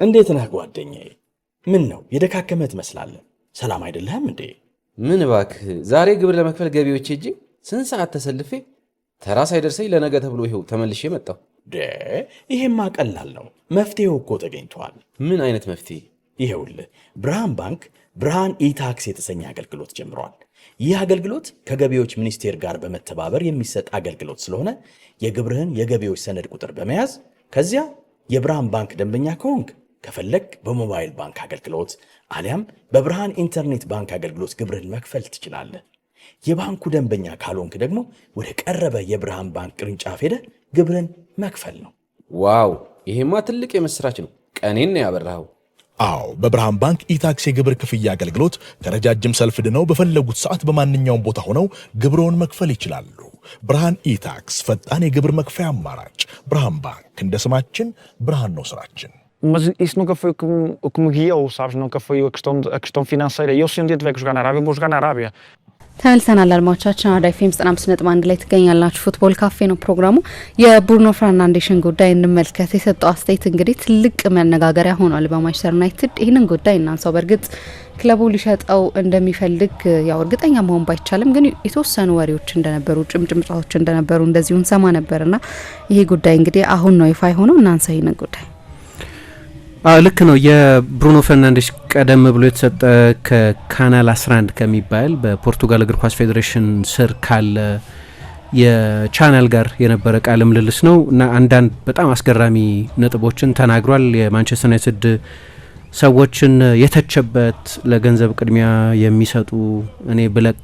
እንዴት ነህ ጓደኛዬ? ምን ነው የደካከመ ትመስላለህ። ሰላም አይደለህም እንዴ? ምን እባክህ፣ ዛሬ ግብር ለመክፈል ገቢዎች ሄጄ ስንት ሰዓት ተሰልፌ ተራ ሳይደርሰኝ ለነገ ተብሎ ይኸው ተመልሼ መጣሁ። ይሄማ ቀላል ነው። መፍትሄው እኮ ተገኝቷል። ምን አይነት መፍትሄ? ይኸውልህ ብርሃን ባንክ ብርሃን ኢታክስ የተሰኘ አገልግሎት ጀምሯል። ይህ አገልግሎት ከገቢዎች ሚኒስቴር ጋር በመተባበር የሚሰጥ አገልግሎት ስለሆነ የግብርህን የገቢዎች ሰነድ ቁጥር በመያዝ ከዚያ የብርሃን ባንክ ደንበኛ ከሆንክ ከፈለግ በሞባይል ባንክ አገልግሎት አሊያም በብርሃን ኢንተርኔት ባንክ አገልግሎት ግብርህን መክፈል ትችላለህ። የባንኩ ደንበኛ ካልሆንክ ደግሞ ወደ ቀረበ የብርሃን ባንክ ቅርንጫፍ ሄደህ ግብርን መክፈል ነው። ዋው! ይሄማ ትልቅ የምስራች ነው። ቀኔን ነው ያበራኸው። አዎ፣ በብርሃን ባንክ ኢታክስ የግብር ክፍያ አገልግሎት ከረጃጅም ሰልፍ ድነው በፈለጉት ሰዓት በማንኛውም ቦታ ሆነው ግብርዎን መክፈል ይችላሉ። ብርሃን ኢታክስ ፈጣን የግብር መክፈያ አማራጭ። ብርሃን ባንክ እንደ ስማችን ብርሃን ነው ስራችን። Mas isso nunca foi o que me guiou, sabes? Nunca foi a questão financeira. Eu se um dia tiver que jogar na Arábia, vou jogar na Arábia. ተመልሰናል አድማጮቻችን። አራዳ ኤፍኤም 95.1 ላይ ትገኛላችሁ። ፉትቦል ካፌ ነው ፕሮግራሙ። የብሩኖ ፈርናንዴሽን ጉዳይ እንመልከት። የሰጠው አስተያየት እንግዲህ ትልቅ መነጋገሪያ ሆኗል በማንቸስተር ዩናይትድ። ይህንን ጉዳይ እናንሳው። በእርግጥ ክለቡ ሊሸጠው እንደሚፈልግ ያው እርግጠኛ መሆን ባይቻልም ግን የተወሰኑ ወሬዎች እንደነበሩ፣ ጭምጭምጫዎች እንደነበሩ እንደዚሁ እንሰማ ነበርና ይሄ ጉዳይ እንግዲህ አሁን ነው ይፋ ሆነው። እናንሳ ይሄንን ጉዳይ። ልክ ነው። የብሩኖ ፈርናንዴሽ ቀደም ብሎ የተሰጠ ከካናል 11 ከሚባል በፖርቱጋል እግር ኳስ ፌዴሬሽን ስር ካለ የቻናል ጋር የነበረ ቃለ ምልልስ ነው እና አንዳንድ በጣም አስገራሚ ነጥቦችን ተናግሯል። የማንቸስተር ዩናይትድ ሰዎችን የተቸበት፣ ለገንዘብ ቅድሚያ የሚሰጡ፣ እኔ ብለቅ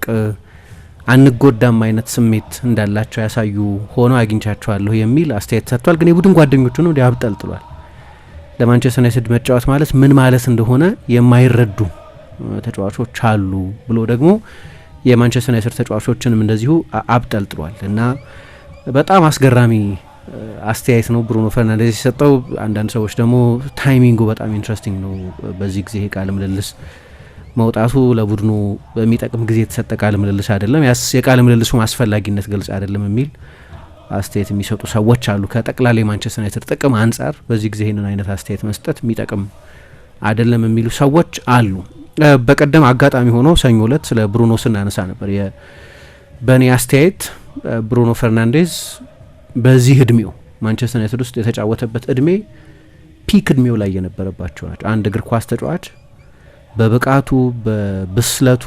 አንጎዳም አይነት ስሜት እንዳላቸው ያሳዩ ሆኖ አግኝቻቸዋለሁ የሚል አስተያየት ሰጥቷል። ግን የቡድን ጓደኞቹ ነው ያብጠልጥሏል። ለማንቸስተር ዩናይትድ መጫወት ማለት ምን ማለት እንደሆነ የማይረዱ ተጫዋቾች አሉ ብሎ ደግሞ የማንቸስተር ዩናይትድ ተጫዋቾችንም እንደዚሁ አብጠልጥሏል እና በጣም አስገራሚ አስተያየት ነው ብሩኖ ፈርናንዴዝ የሰጠው። አንዳንድ ሰዎች ደግሞ ታይሚንጉ በጣም ኢንትረስቲንግ ነው፣ በዚህ ጊዜ ቃለ ምልልስ መውጣቱ ለቡድኑ በሚጠቅም ጊዜ የተሰጠ ቃለ ምልልስ አይደለም፣ የቃለ ምልልሱ አስፈላጊነት ግልጽ አይደለም የሚል አስተያየት የሚሰጡ ሰዎች አሉ። ከጠቅላላ የማንቸስተር ዩናይትድ ጥቅም አንጻር በዚህ ጊዜ ይህንን አይነት አስተያየት መስጠት የሚጠቅም አይደለም የሚሉ ሰዎች አሉ። በቀደም አጋጣሚ ሆኖ ሰኞ ዕለት ስለ ብሩኖ ስናነሳ ነበር። በእኔ አስተያየት ብሩኖ ፈርናንዴዝ በዚህ እድሜው ማንቸስተር ዩናይትድ ውስጥ የተጫወተበት እድሜ ፒክ እድሜው ላይ የነበረባቸው ናቸው። አንድ እግር ኳስ ተጫዋች በብቃቱ በብስለቱ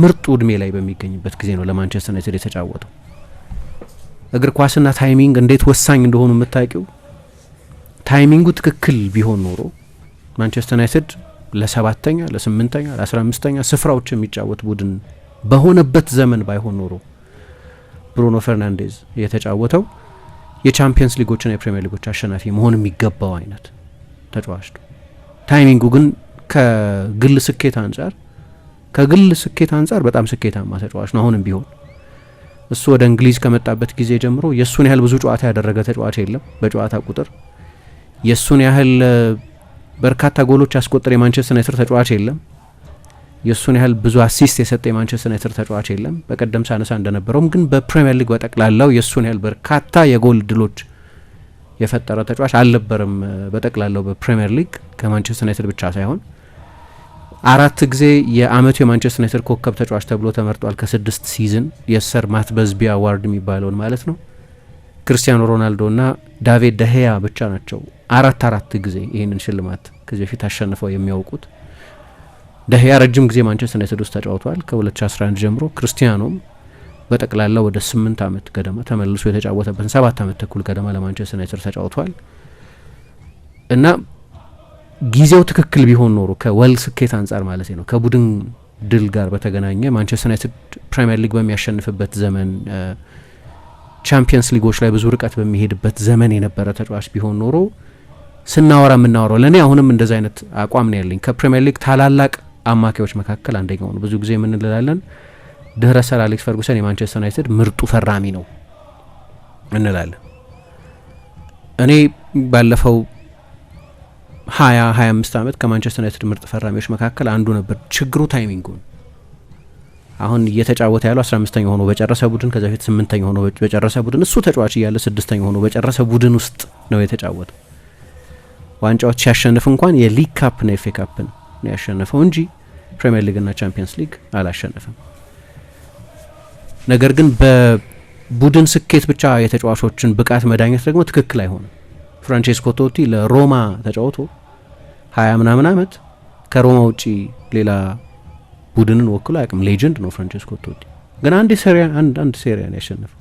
ምርጡ እድሜ ላይ በሚገኝበት ጊዜ ነው ለማንቸስተር ዩናይትድ የተጫወተው። እግር ኳስና ታይሚንግ እንዴት ወሳኝ እንደሆኑ የምታውቂው፣ ታይሚንጉ ትክክል ቢሆን ኖሮ ማንቸስተር ዩናይትድ ለ7ኛ ለ8ኛ ለ15ኛ ስፍራዎች የሚጫወት ቡድን በሆነበት ዘመን ባይሆን ኖሮ ብሩኖ ፈርናንዴዝ የተጫወተው የቻምፒየንስ ሊጎችና የፕሪሚየር ሊጎች አሸናፊ መሆን የሚገባው አይነት ተጫዋች ነው። ታይሚንጉ ግን ከግል ስኬት አንጻር በጣም ስኬታማ ተጫዋች ነው። አሁንም ቢሆን እሱ ወደ እንግሊዝ ከመጣበት ጊዜ ጀምሮ የሱን ያህል ብዙ ጨዋታ ያደረገ ተጫዋች የለም። በጨዋታ ቁጥር የሱን ያህል በርካታ ጎሎች ያስቆጠረ የማንቸስተር ዩናይትድ ተጫዋች የለም። የሱን ያህል ብዙ አሲስት የሰጠ የማንቸስተር ዩናይትድ ተጫዋች የለም። በቀደም ሳነሳ እንደነበረውም ግን በፕሪሚየር ሊግ በጠቅላላው የሱን ያህል በርካታ የጎል ድሎች የፈጠረ ተጫዋች አልነበረም። በጠቅላላው በፕሪሚየር ሊግ ከማንቸስተር ዩናይትድ ብቻ ሳይሆን 4 ጊዜ የአመቱ የማንቸስተር ዩናይትድ ኮከብ ተጫዋች ተብሎ ተመርጧል። ከ6 ሲዝን የሰር ማት በዝቢ አዋርድ የሚባለውን ማለት ነው። ክርስቲያኖ ሮናልዶና ዳቪድ ደሄያ ብቻ ናቸው 4 ጊዜ ይህንን ሽልማት ከዚህ በፊት አሸንፈው የሚያውቁት። ደሄያ ረጅም ጊዜ ማንቸስተር ዩናይትድ ውስጥ ተጫውቷል ከ2011 ጀምሮ። ክርስቲያኖም በጠቅላላ ወደ 8 አመት ገደማ ተመልሶ የተጫወተበትን 7 አመት ተኩል ገደማ ለማንቸስተር ዩናይትድ ተጫውቷል እና ጊዜው ትክክል ቢሆን ኖሮ ከወል ስኬት አንጻር ማለት ነው፣ ከቡድን ድል ጋር በተገናኘ ማንቸስተር ዩናይትድ ፕሪሚየር ሊግ በሚያሸንፍበት ዘመን፣ ቻምፒየንስ ሊጎች ላይ ብዙ ርቀት በሚሄድበት ዘመን የነበረ ተጫዋች ቢሆን ኖሮ ስናወራ የምናወራው ለእኔ አሁንም እንደዚ አይነት አቋም ነው ያለኝ። ከፕሪሚየር ሊግ ታላላቅ አማካዮች መካከል አንደኛው ነው። ብዙ ጊዜ የምንላለን ድህረ ሰር አሌክስ ፈርጉሰን የማንቸስተር ዩናይትድ ምርጡ ፈራሚ ነው እንላለን። እኔ ባለፈው 20-25 አመት ከማንቸስተር ዩናይትድ ምርጥ ፈራሚዎች መካከል አንዱ ነበር። ችግሩ ታይሚንጉ ነው። አሁን እየተጫወተ ያለው 15ኛ ሆኖ በጨረሰ ቡድን፣ ከዛ በፊት 8ኛ ሆኖ በጨረሰ ቡድን፣ እሱ ተጫዋች እያለ 6ኛ ሆኖ በጨረሰ ቡድን ውስጥ ነው የተጫወተው። ዋንጫዎች ሲያሸንፍ እንኳን የሊግ ካፕና ኤፍኤ ካፕን ነው ያሸነፈው እንጂ ፕሪሚየር ሊግና ቻምፒየንስ ሊግ አላሸነፈም። ነገር ግን በቡድን ስኬት ብቻ የተጫዋቾችን ብቃት መዳኘት ደግሞ ትክክል አይሆንም። ፍራንቼስኮ ቶቲ ለሮማ ተጫውቶ 20 ምናምን ዓመት ከሮማ ውጪ ሌላ ቡድንን ወክሎ አያውቅም። ሌጀንድ ነው ፍራንቼስኮ ቶቲ። ግን አንድ ሴሪያን ያሸነፈው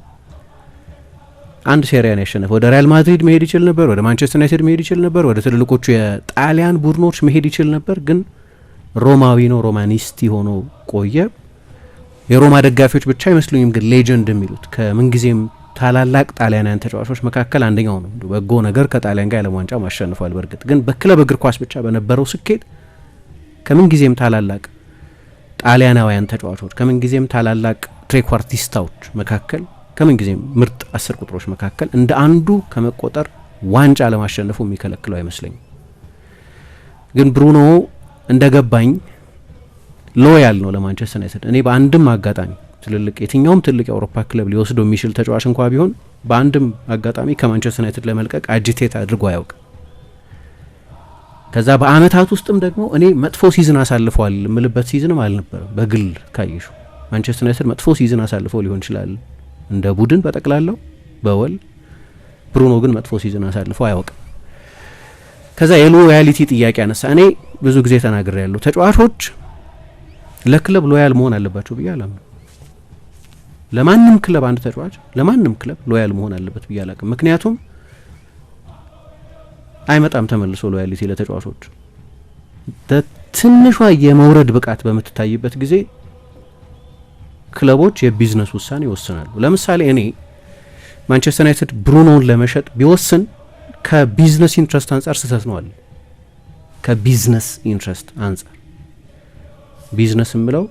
ወደ ሪያል ማድሪድ መሄድ ይችል ነበር፣ ወደ ማንቸስተር ዩናይትድ መሄድ ይችል ነበር፣ ወደ ትልልቆቹ የጣሊያን ቡድኖች መሄድ ይችል ነበር። ግን ሮማዊ ነው፣ ሮማኒስቲ ሆኖ ቆየ። የሮማ ደጋፊዎች ብቻ አይመስሉኝም ግን ሌጀንድ የሚሉት ከምንጊዜም ታላላቅ ጣሊያናውያን ተጫዋቾች መካከል አንደኛው ነው። በጎ ነገር ከጣሊያን ጋር የዓለም ዋንጫ ማሸንፏል። በእርግጥ ግን በክለብ እግር ኳስ ብቻ በነበረው ስኬት ከምንጊዜም ታላላቅ ጣሊያናውያን ተጫዋቾች፣ ከምንጊዜም ታላላቅ ትሬኳርቲስታዎች መካከል፣ ከምንጊዜም ምርጥ 10 ቁጥሮች መካከል እንደ አንዱ ከመቆጠር ዋንጫ ለማሸነፉ የሚከለክለው አይመስለኝም። ግን ብሩኖ እንደገባኝ ሎያል ነው ለማንቸስተር ዩናይትድ። እኔ በአንድም አጋጣሚ የትኛውም ትልቅ የአውሮፓ ክለብ ሊወስደው የሚችል ተጫዋች እንኳ ቢሆን በአንድም አጋጣሚ ከማንቸስተር ዩናይትድ ለመልቀቅ አጂቴት አድርጎ አያውቅም። ከዛ በአመታት ውስጥም ደግሞ እኔ መጥፎ ሲዝን አሳልፈዋል የምልበት ሲዝንም አልነበረም። በግል ካየሹ ማንቸስተር ዩናይትድ መጥፎ ሲዝን አሳልፎ ሊሆን ይችላል እንደ ቡድን በጠቅላላው በወል ብሩኖ ግን መጥፎ ሲዝን አሳልፎ አያውቅም። ከዛ የሎያሊቲ ጥያቄ አነሳ። እኔ ብዙ ጊዜ ተናግሬ ያለሁ ተጫዋቾች ለክለብ ሎያል መሆን አለባቸው ብዬ አላምንም። ለማንም ክለብ አንድ ተጫዋች ለማንም ክለብ ሎያል መሆን አለበት ብዬ አላውቅም። ምክንያቱም አይመጣም ተመልሶ ሎያሊቲ ለተጫዋቾች። ትንሿ የመውረድ ብቃት በምትታይበት ጊዜ ክለቦች የቢዝነስ ውሳኔ ይወስናሉ። ለምሳሌ እኔ ማንቸስተር ዩናይትድ ብሩኖን ለመሸጥ ቢወስን ከቢዝነስ ኢንትረስት አንጻር ስህተት ነው አለ። ከቢዝነስ ኢንትረስት አንጻር ቢዝነስ የምለው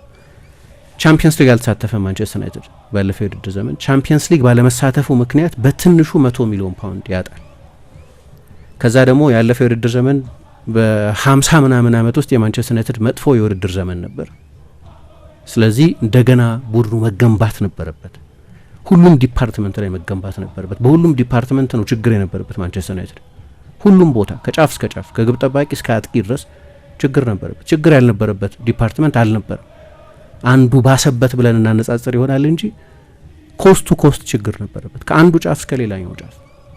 ቻምፒየንስ ሊግ ያልተሳተፈ ማንቸስተር ዩናይትድ ባለፈው የውድድር ዘመን ቻምፒየንስ ሊግ ባለመሳተፉ ምክንያት በትንሹ 100 ሚሊዮን ፓውንድ ያጣል። ከዛ ደግሞ ያለፈው የውድድር ዘመን በ50 ምናምን ዓመት ውስጥ የማንቸስተር ዩናይትድ መጥፎ የውድድር ዘመን ነበር። ስለዚህ እንደገና ቡድኑ መገንባት ነበረበት። ሁሉም ዲፓርትመንት ላይ መገንባት ነበረበት። በሁሉም ዲፓርትመንት ነው ችግር የነበረበት ማንቸስተር ዩናይትድ። ሁሉም ቦታ ከጫፍ እስከ ጫፍ ከግብ ጠባቂ እስከ አጥቂ ድረስ ችግር ነበረበት። ችግር ያልነበረበት ዲፓርትመንት አልነበረም። አንዱ ባሰበት ብለን እናነጻጽር ይሆናል እንጂ ኮስት ቱ ኮስት ችግር ነበረበት። ከአንዱ ጫፍ እስከ ሌላኛው ጫፍ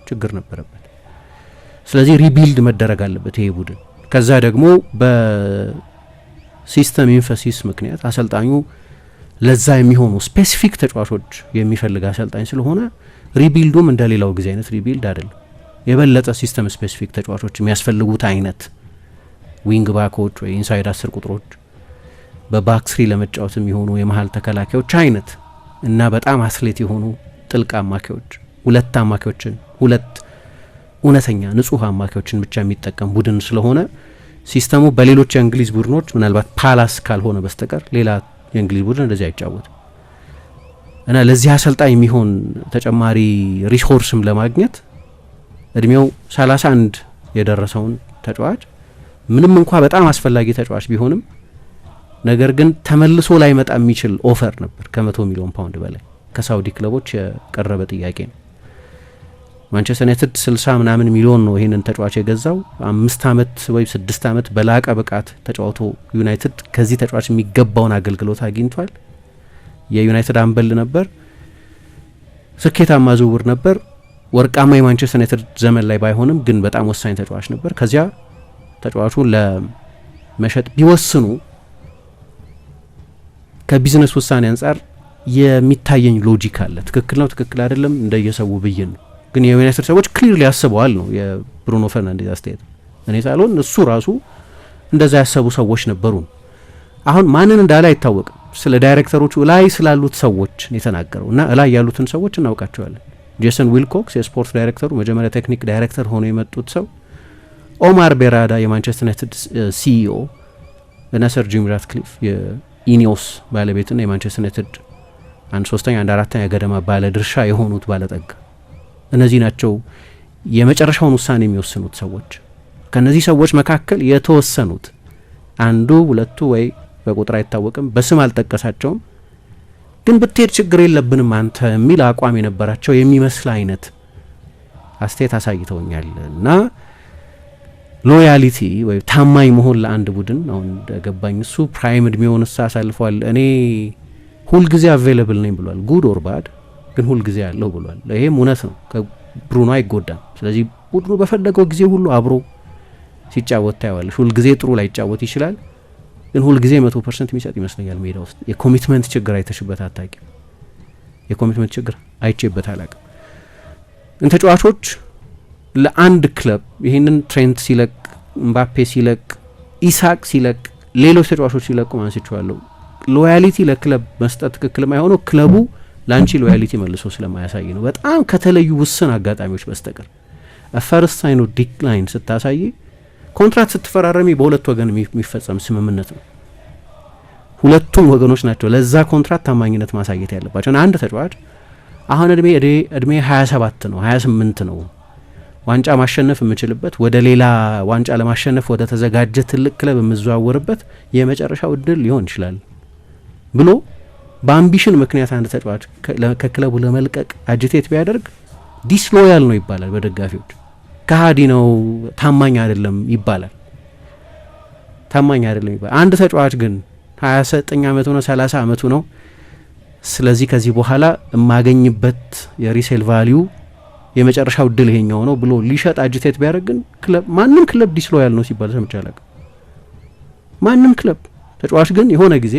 ችግር ነበረበት። ስለዚህ ሪቢልድ መደረግ አለበት ይሄ ቡድን። ከዛ ደግሞ በሲስተም ኢንፈሲስ ምክንያት አሰልጣኙ ለዛ የሚሆኑ ስፔሲፊክ ተጫዋቾች የሚፈልግ አሰልጣኝ ስለሆነ ሪቢልዱም እንደ ሌላው ጊዜ አይነት ሪቢልድ አይደለም። የበለጠ ሲስተም ስፔሲፊክ ተጫዋቾች የሚያስፈልጉት አይነት ዊንግ ባኮች ወይ ኢንሳይድ 10 ቁጥሮች በባክስሪ ለመጫወት የሚሆኑ የመሀል ተከላካዮች አይነት እና በጣም አትሌት የሆኑ ጥልቅ አማካዮች፣ ሁለት አማካዮችን ሁለት እውነተኛ ንጹህ አማካዮችን ብቻ የሚጠቀም ቡድን ስለሆነ ሲስተሙ በሌሎች የእንግሊዝ ቡድኖች ምናልባት ፓላስ ካልሆነ በስተቀር ሌላ የእንግሊዝ ቡድን እንደዚህ አይጫወትም እና ለዚህ አሰልጣኝ የሚሆን ተጨማሪ ሪሶርስም ለማግኘት እድሜው 31 የደረሰውን ተጫዋች ምንም እንኳ በጣም አስፈላጊ ተጫዋች ቢሆንም ነገር ግን ተመልሶ ላይ መጣ የሚችል ኦፈር ነበር። ከ100 ሚሊዮን ፓውንድ በላይ ከሳውዲ ክለቦች የቀረበ ጥያቄ ነው። ማንቸስተር ዩናይትድ 60 ምናምን ሚሊዮን ነው ይሄንን ተጫዋች የገዛው። 5 ዓመት ወይ 6 ዓመት በላቀ ብቃት ተጫውቶ ዩናይትድ ከዚህ ተጫዋች የሚገባውን አገልግሎት አግኝቷል። የዩናይትድ አምበል ነበር። ስኬታማ ዝውውር ነበር። ወርቃማ የማንቸስተር ዩናይትድ ዘመን ላይ ባይሆንም ግን በጣም ወሳኝ ተጫዋች ነበር። ከዚያ ተጫዋቹን ለመሸጥ ቢወስኑ ከቢዝነስ ውሳኔ አንጻር የሚታየኝ ሎጂክ አለ። ትክክል ነው ትክክል አይደለም እንደየሰው ብይን ነው። ግን የዩናይትድ ሰዎች ክሊርሊ ያስበዋል ነው የብሩኖ ፈርናንዴዝ አስተያየት። እኔ ሳልሆን እሱ ራሱ እንደዛ ያሰቡ ሰዎች ነበሩ። አሁን ማንን እንዳለ አይታወቅም። ስለ ዳይሬክተሮቹ ላይ ስላሉት ሰዎች የተናገረው እና ላይ ያሉትን ሰዎች እናውቃቸዋለን። ጄሰን ዊልኮክስ የስፖርት ዳይሬክተሩ መጀመሪያ ቴክኒክ ዳይሬክተር ሆኖ የመጡት ሰው፣ ኦማር ቤራዳ የማንቸስተር ዩናይትድ ሲኢኦ እና ሰር ጂም ራትክሊፍ የኢኒዮስ ባለቤትና የማንቸስተር ዩናይትድ 1/3 1/4 ገደማ ባለ ድርሻ የሆኑት ባለጠጋ እነዚህ ናቸው የመጨረሻውን ውሳኔ የሚወስኑት ሰዎች። ከነዚህ ሰዎች መካከል የተወሰኑት አንዱ ሁለቱ ወይ በቁጥር አይታወቅም፣ በስም አልጠቀሳቸውም፣ ግን ብትሄድ ችግር የለብንም አንተ የሚል አቋም የነበራቸው የሚመስል አይነት አስተያየት አሳይተውኛል እና ሎያሊቲ ወይ ታማኝ መሆን ለአንድ ቡድን አሁን እንደገባኝ እሱ ፕራይም እድሜውን አሳልፏል። እኔ ሁልጊዜ አቬይለብል ነኝ ብሏል። ጉድ ኦር ባድ ግን ሁልጊዜ ያለው ብሏል። ይሄም እውነት ነው። ከብሩኖ አይጎዳም። ስለዚህ ቡድኑ በፈለገው ጊዜ ሁሉ አብሮ ሲጫወት ታያዋለሽ። ሁልጊዜ ጥሩ ላይ ይጫወት ይችላል፣ ግን ሁልጊዜ 100% የሚሰጥ ይመስለኛል ሜዳ ውስጥ። የኮሚትመንት ችግር አይተሽበት አታውቂም? የኮሚትመንት ችግር አይቼበት አላውቅም። ተጫዋቾች ለአንድ ክለብ ይህንን ትሬንት ሲለቅ፣ ምባፔ ሲለቅ፣ ኢሳቅ ሲለቅ፣ ሌሎች ተጫዋቾች ሲለቁ ማንስቸዋለሁ። ሎያሊቲ ለክለብ መስጠት ትክክል የማይሆነው ክለቡ ለአንቺ ሎያሊቲ መልሶ ስለማያሳይ ነው። በጣም ከተለዩ ውስን አጋጣሚዎች በስተቀር ፈርስት ሳይን ኦፍ ዲክላይን ስታሳይ ኮንትራክት ስትፈራረሚ በሁለት ወገን የሚፈጸም ስምምነት ነው። ሁለቱም ወገኖች ናቸው ለዛ ኮንትራክት ታማኝነት ማሳየት ያለባቸው። አንድ ተጫዋች አሁን እድሜ 27 ነው 28 ነው ዋንጫ ማሸነፍ የምችልበት ወደ ሌላ ዋንጫ ለማሸነፍ ወደ ተዘጋጀ ትልቅ ክለብ የምዘዋወርበት የመጨረሻው እድል ሊሆን ይችላል ብሎ በአምቢሽን ምክንያት አንድ ተጫዋች ከክለቡ ለመልቀቅ አጅቴት ቢያደርግ ዲስሎያል ነው ይባላል በደጋፊዎች። ከሃዲ ነው፣ ታማኝ አይደለም ይባላል። ታማኝ አይደለም ይባላል። አንድ ተጫዋች ግን 29 ዓመቱ ነው 30 ዓመቱ ነው፣ ስለዚህ ከዚህ በኋላ የማገኝበት የሪሴል ቫሊዩ የመጨረሻው እድል ይሄኛው ነው ብሎ ሊሸጥ አጅቴት ቢያደርግ ግን ማንም ክለብ ዲስሎያል ነው ሲባል ሰምቼ አላውቅም። ማንም ክለብ ተጫዋች ግን የሆነ ጊዜ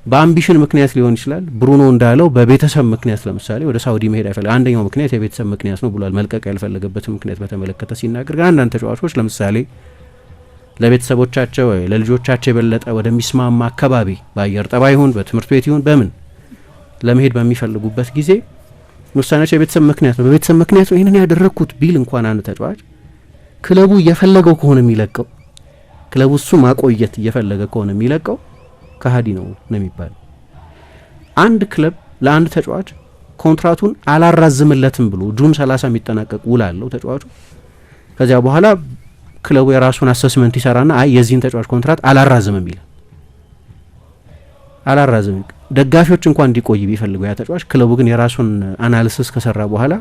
በአምቢሽን ምክንያት ሊሆን ይችላል። ብሩኖ እንዳለው በቤተሰብ ምክንያት ለምሳሌ ወደ ሳውዲ መሄድ አይፈልግ፣ አንደኛው ምክንያት የቤተሰብ ምክንያት ነው ብሏል። መልቀቅ ያልፈለገበት ምክንያት በተመለከተ ሲናገር ግን አንዳንድ ተጫዋቾች ለምሳሌ ለቤተሰቦቻቸው ወይ ለልጆቻቸው የበለጠ ወደሚስማማ አካባቢ በአየር ጠባይ ይሁን በትምህርት ቤት ይሁን በምን ለመሄድ በሚፈልጉበት ጊዜ ውሳኔያቸው የቤተሰብ ምክንያት ነው። በቤተሰብ ምክንያት ነው ይህንን ያደረግኩት ቢል እንኳን አንድ ተጫዋች ክለቡ እየፈለገው ከሆነ የሚለቀው፣ ክለቡ እሱ ማቆየት እየፈለገ ከሆነ የሚለቀው ከሃዲ ነው የሚባል። አንድ ክለብ ለአንድ ተጫዋች ኮንትራቱን አላራዝምለትም ብሎ ጁን 30 የሚጠናቀቅ ውል አለው ተጫዋቹ። ከዚያ በኋላ ክለቡ የራሱን አሰስመንት ይሰራና አይ የዚህን ተጫዋች ኮንትራት አላራዝምም ይላል። አላራዝም ደጋፊዎች እንኳን እንዲቆይ ቢፈልገው ያ ተጫዋች፣ ክለቡ ግን የራሱን አናሊሲስ ከሰራ በኋላ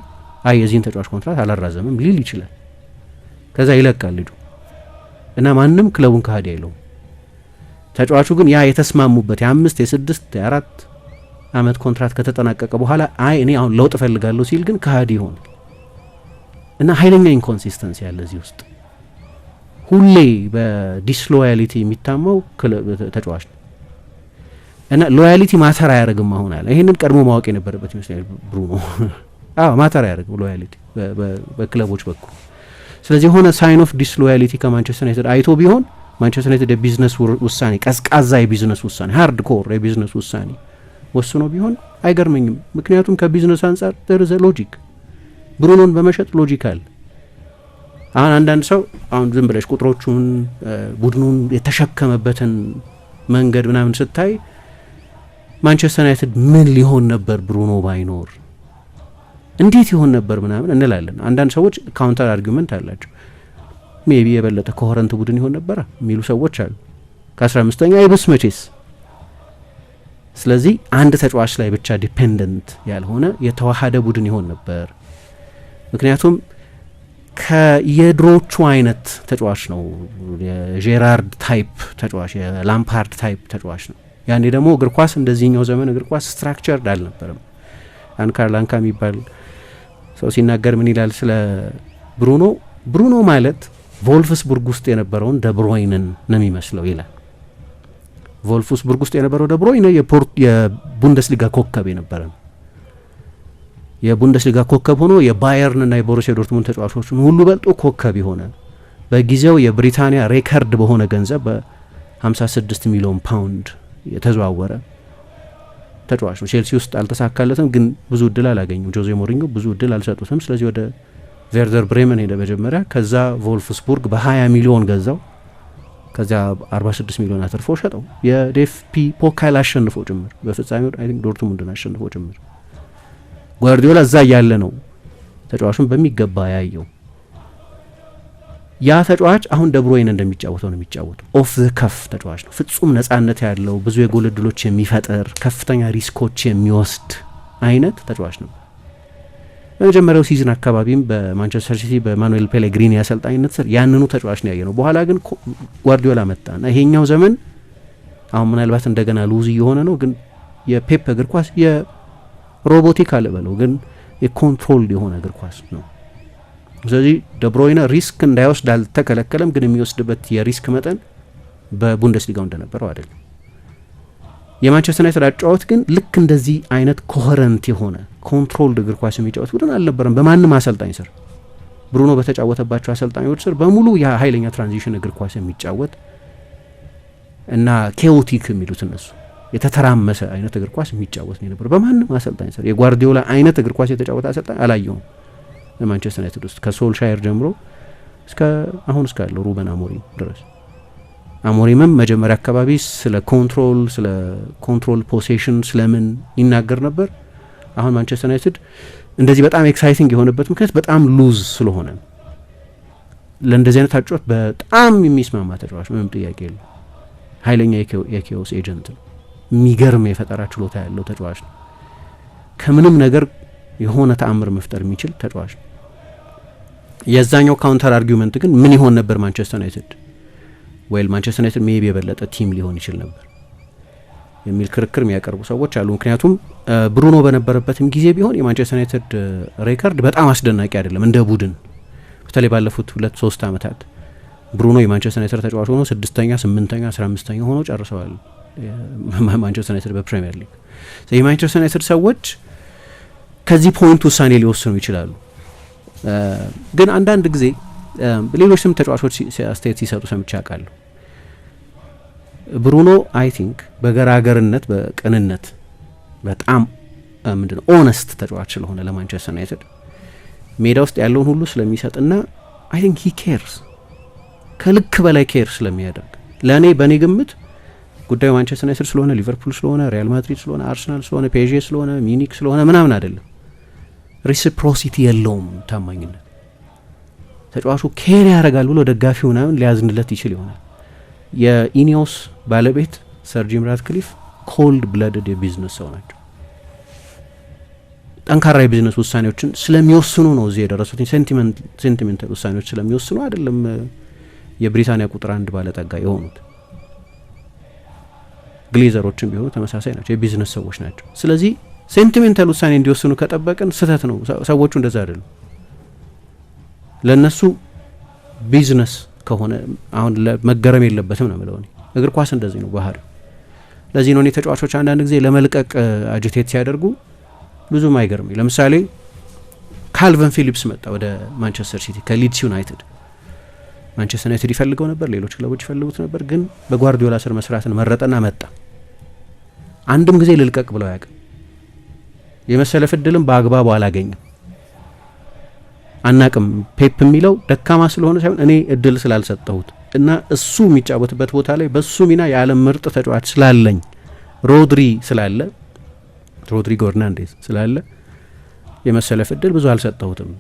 አይ የዚህን ተጫዋች ኮንትራት አላራዝምም ሊል ይችላል። ከዛ ይለቃል ልጁ እና ማንም ክለቡን ከሃዲ አይለውም። ተጫዋቹ ግን ያ የተስማሙበት የ5 የ6 የ4 አመት ኮንትራት ከተጠናቀቀ በኋላ አይ እኔ አሁን ለውጥ እፈልጋለሁ ሲል ግን ከሃዲ ይሆናል። እና ኃይለኛ ኢንኮንሲስተንሲ ያለ እዚህ ውስጥ ሁሌ በዲስሎያሊቲ የሚታማው ተጫዋች ነው። እና ሎያሊቲ ማተር አያደርግም አሁን አለ። ይሄንን ቀድሞ ማወቅ የነበረበት ይመስላል ብሩኖ። ማተር አያደርግም ሎያሊቲ በክለቦች በኩል። ስለዚህ የሆነ ሳይን ኦፍ ዲስሎያሊቲ ከማንቸስተር ዩናይትድ አይቶ ቢሆን ማንቸስተር ዩናይትድ የቢዝነስ ውሳኔ፣ ቀዝቃዛ የቢዝነስ ውሳኔ፣ ሃርድ ኮር የቢዝነስ ውሳኔ ወስኖ ቢሆን አይገርመኝም። ምክንያቱም ከቢዝነስ አንጻር ደርዘ ሎጂክ ብሩኖን በመሸጥ ሎጂካል። አሁን አንዳንድ ሰው አሁን ዝም ብለሽ ቁጥሮቹን ቡድኑን የተሸከመበትን መንገድ ምናምን ስታይ ማንቸስተር ዩናይትድ ምን ሊሆን ነበር ብሩኖ ባይኖር፣ እንዴት ይሆን ነበር ምናምን እንላለን። አንዳንድ ሰዎች ካውንተር አርጊመንት አላቸው። ሜቢ የበለጠ ኮሄረንት ቡድን ይሆን ነበረ የሚሉ ሰዎች አሉ። ከ15ኛ ይብስ መቼስ። ስለዚህ አንድ ተጫዋች ላይ ብቻ ዲፔንደንት ያልሆነ የተዋሃደ ቡድን ይሆን ነበር። ምክንያቱም ከየድሮቹ አይነት ተጫዋች ነው። የጄራርድ ታይፕ ተጫዋች፣ የላምፓርድ ታይፕ ተጫዋች ነው። ያኔ ደግሞ እግር ኳስ እንደዚህኛው ዘመን እግር ኳስ ስትራክቸርድ አልነበረም። አንካርላንካ የሚባል ሰው ሲናገር ምን ይላል ስለ ብሩኖ ማለት ቮልፍስቡርግ ውስጥ የነበረውን ደብሮይንን ነው የሚመስለው ይላል። ቮልፍስቡርግ ውስጥ የነበረው ደብሮይን የቡንደስሊጋ ኮከብ የነበረ ነው። የቡንደስሊጋ ኮከብ ሆኖ የባየርንና የቦሩሲያ ዶርትሙንድ ተጫዋቾችን ሁሉ በልጦ ኮከብ የሆነ በጊዜው የብሪታንያ ሬከርድ በሆነ ገንዘብ በ56 ሚሊዮን ፓውንድ የተዘዋወረ ተጫዋች ነው። ቼልሲ ውስጥ አልተሳካለትም፣ ግን ብዙ እድል አላገኙም። ጆዜ ሞሪኞ ብዙ እድል አልሰጡትም። ስለዚህ ወደ ቬርደር ብሬመን ሄደ መጀመሪያ። ከዛ ቮልፍስቡርግ በ20 ሚሊዮን ገዛው። ከዚያ 46 ሚሊዮን አትርፎ ሸጠው። የዴፍፒ ፖካል አሸንፎ ጭምር በፍጻሜው አይ ቲንክ ዶርትሙንድን አሸንፎ ጭምር። ጓርዲዮላ እዛ ያለ ነው ተጫዋቹን በሚገባ ያየው። ያ ተጫዋች አሁን ደብሮይን እንደሚጫወተው ነው የሚጫወተው። ኦፍ ዘ ከፍ ተጫዋች ነው። ፍጹም ነጻነት ያለው፣ ብዙ የጎል እድሎች የሚፈጥር፣ ከፍተኛ ሪስኮች የሚወስድ አይነት ተጫዋች ነው በመጀመሪያው ሲዝን አካባቢም በማንቸስተር ሲቲ በማኑኤል ፔሌግሪኒ አሰልጣኝነት ስር ያንኑ ተጫዋች ነው ያየነው። በኋላ ግን ጓርዲዮላ መጣና ይሄኛው ዘመን አሁን ምናልባት እንደገና ሉዝ እየሆነ ነው፣ ግን የፔፕ እግር ኳስ የሮቦቲክ አለበለው ግን የኮንትሮል የሆነ እግር ኳስ ነው። ስለዚህ ደብሮይነ ሪስክ እንዳይወስድ አልተከለከለም፣ ግን የሚወስድበት የሪስክ መጠን በቡንደስሊጋው እንደነበረው አይደለም። የማንቸስተር ዩናይትድ አጫወት ግን ልክ እንደዚህ አይነት ኮሄረንት የሆነ ኮንትሮልድ እግር ኳስ የሚጫወት ቡድን አልነበረም። በማንም አሰልጣኝ ስር ብሩኖ በተጫወተባቸው አሰልጣኞች ስር በሙሉ የኃይለኛ ትራንዚሽን እግር ኳስ የሚጫወት እና ኬኦቲክ የሚሉት እነሱ የተተራመሰ አይነት እግር ኳስ የሚጫወት ነው ነበር። በማንም አሰልጣኝ ስር የጓርዲዮላ አይነት እግር ኳስ የተጫወተ አሰልጣኝ አላየሁም በማንቸስተር ዩናይትድ ውስጥ ከሶልሻየር ጀምሮ እስከ አሁን እስካለው ሩበን አሞሪም ድረስ። አሞሪምም መጀመሪያ አካባቢ ስለ ኮንትሮል ፖሴሽን ስለምን ይናገር ነበር። አሁን ማንቸስተር ዩናይትድ እንደዚህ በጣም ኤክሳይቲንግ የሆነበት ምክንያት በጣም ሉዝ ስለሆነ ለእንደዚህ አይነት አጫዋች በጣም የሚስማማ ተጫዋች ምንም ጥያቄ የለም። ኃይለኛ የኬኦስ ኤጀንት ነው። የሚገርም የፈጠራ ችሎታ ያለው ተጫዋች ነው። ከምንም ነገር የሆነ ተአምር መፍጠር የሚችል ተጫዋች ነው። የዛኛው ካውንተር አርጊውመንት ግን ምን ይሆን ነበር ማንቸስተር ዩናይትድ ወይል ማንቸስተር ዩናይትድ ሜቢ የበለጠ ቲም ሊሆን ይችል ነበር የሚል ክርክር የሚያቀርቡ ሰዎች አሉ። ምክንያቱም ብሩኖ በነበረበትም ጊዜ ቢሆን የማንቸስተር ዩናይትድ ሬከርድ በጣም አስደናቂ አይደለም እንደ ቡድን። በተለይ ባለፉት 2-3 ዓመታት ብሩኖ የማንቸስተር ዩናይትድ ተጫዋች ሆኖ 6ኛ፣ 8ኛ፣ 15ኛ ሆኖ ጨርሰዋል ማንቸስተር ዩናይትድ በፕሪሚየር ሊግ። የማንቸስተር ዩናይትድ ሰዎች ከዚህ ፖይንት ውሳኔ ሊወስኑ ይችላሉ። ግን አንዳንድ ጊዜ ሌሎችም ተጫዋቾች አስተያየት ሲሰጡ ሰምቼ አውቃለሁ። ብሩኖ አይ ቲንክ በገራገርነት በቅንነት በጣም ምንድነው ኦነስት ተጫዋች ስለሆነ ለማንቸስተር ዩናይትድ ሜዳ ውስጥ ያለውን ሁሉ ስለሚሰጥና አይ ቲንክ ሂ ኬርስ ከልክ በላይ ኬር ስለሚያደርግ ለእኔ በእኔ ግምት ጉዳዩ ማንቸስተር ዩናይትድ ስለሆነ ሊቨርፑል ስለሆነ ሪያል ማድሪድ ስለሆነ አርሰናል ስለሆነ ፔዤ ስለሆነ ሚኒክ ስለሆነ ምናምን አይደለም። ሪሲፕሮሲቲ የለውም ታማኝነት። ተጫዋቹ ኬር ያደርጋል ብሎ ደጋፊው ምናምን ሊያዝንለት ይችል ይሆናል። የኢኒዮስ ባለቤት ሰር ጂም ራትክሊፍ ኮልድ ብለድድ የቢዝነስ ሰው ናቸው። ጠንካራ የቢዝነስ ውሳኔዎችን ስለሚወስኑ ነው እዚህ የደረሱት። ሴንቲሜንታል ውሳኔዎች ስለሚወስኑ አይደለም የብሪታንያ ቁጥር 1 ባለጠጋ የሆኑት። ግሌዘሮችን ቢሆኑ ተመሳሳይ ናቸው፣ የቢዝነስ ሰዎች ናቸው። ስለዚህ ሴንቲሜንታል ውሳኔ እንዲወስኑ ከጠበቅን ስህተት ነው። ሰዎቹ እንደዛ አይደሉም። ለእነሱ ቢዝነስ ከሆነ አሁን መገረም የለበትም ነው የምለው። እግር ኳስ እንደዚህ ነው ባህሪ። ለዚህ ነው እኔ ተጫዋቾች አንዳንድ ጊዜ ለመልቀቅ አጂቴት ሲያደርጉ ብዙም አይገርም። ለምሳሌ ካልቨን ፊሊፕስ መጣ ወደ ማንቸስተር ሲቲ ከሊድስ ዩናይትድ። ማንቸስተር ዩናይትድ ይፈልገው ነበር፣ ሌሎች ክለቦች ይፈልጉት ነበር፣ ግን በጓርዲዮላ ስር መስራትን መረጠና መጣ። አንድም ጊዜ ልልቀቅ ብለው አያውቅም። የመሰለፍ እድልም በአግባቡ አላገኝም። አናቅም ፔፕ የሚለው ደካማ ስለሆነ ሳይሆን እኔ እድል ስላልሰጠሁት እና እሱ የሚጫወትበት ቦታ ላይ በሱ ሚና የዓለም ምርጥ ተጫዋች ስላለኝ ሮድሪጎ ኤርናንዴዝ ስላለ የመሰለፍ እድል ብዙ አልሰጠሁትም።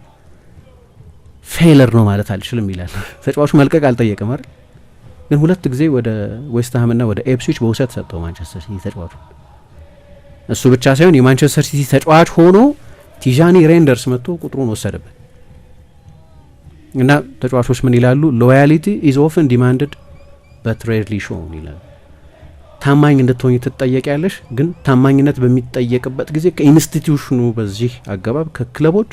ፌለር ነው ማለት አልችልም ይላል። ተጫዋቹ መልቀቅ አልጠየቅም አይደል? ግን 2 ጊዜ ወደ ዌስትሃምና ወደ ኤፕስዊች በውሰት ሰጠው ማንቸስተር ሲቲ ተጫዋቹ። እሱ ብቻ ሳይሆን የማንቸስተር ሲቲ ተጫዋች ሆኖ ቲዣኒ ሬንደርስ መጥቶ ቁጥሩን ወሰደበት። እና ተጫዋቾች ምን ይላሉ? ሎያሊቲ ኢዝ ኦፍን ዲማንድድ በት ሬርሊ ሾውን ይላሉ። ታማኝ እንድትሆኝ ትጠየቂያለሽ፣ ግን ታማኝነት በሚጠየቅበት ጊዜ ከኢንስቲትዩሽኑ በዚህ አገባብ ከክለቦች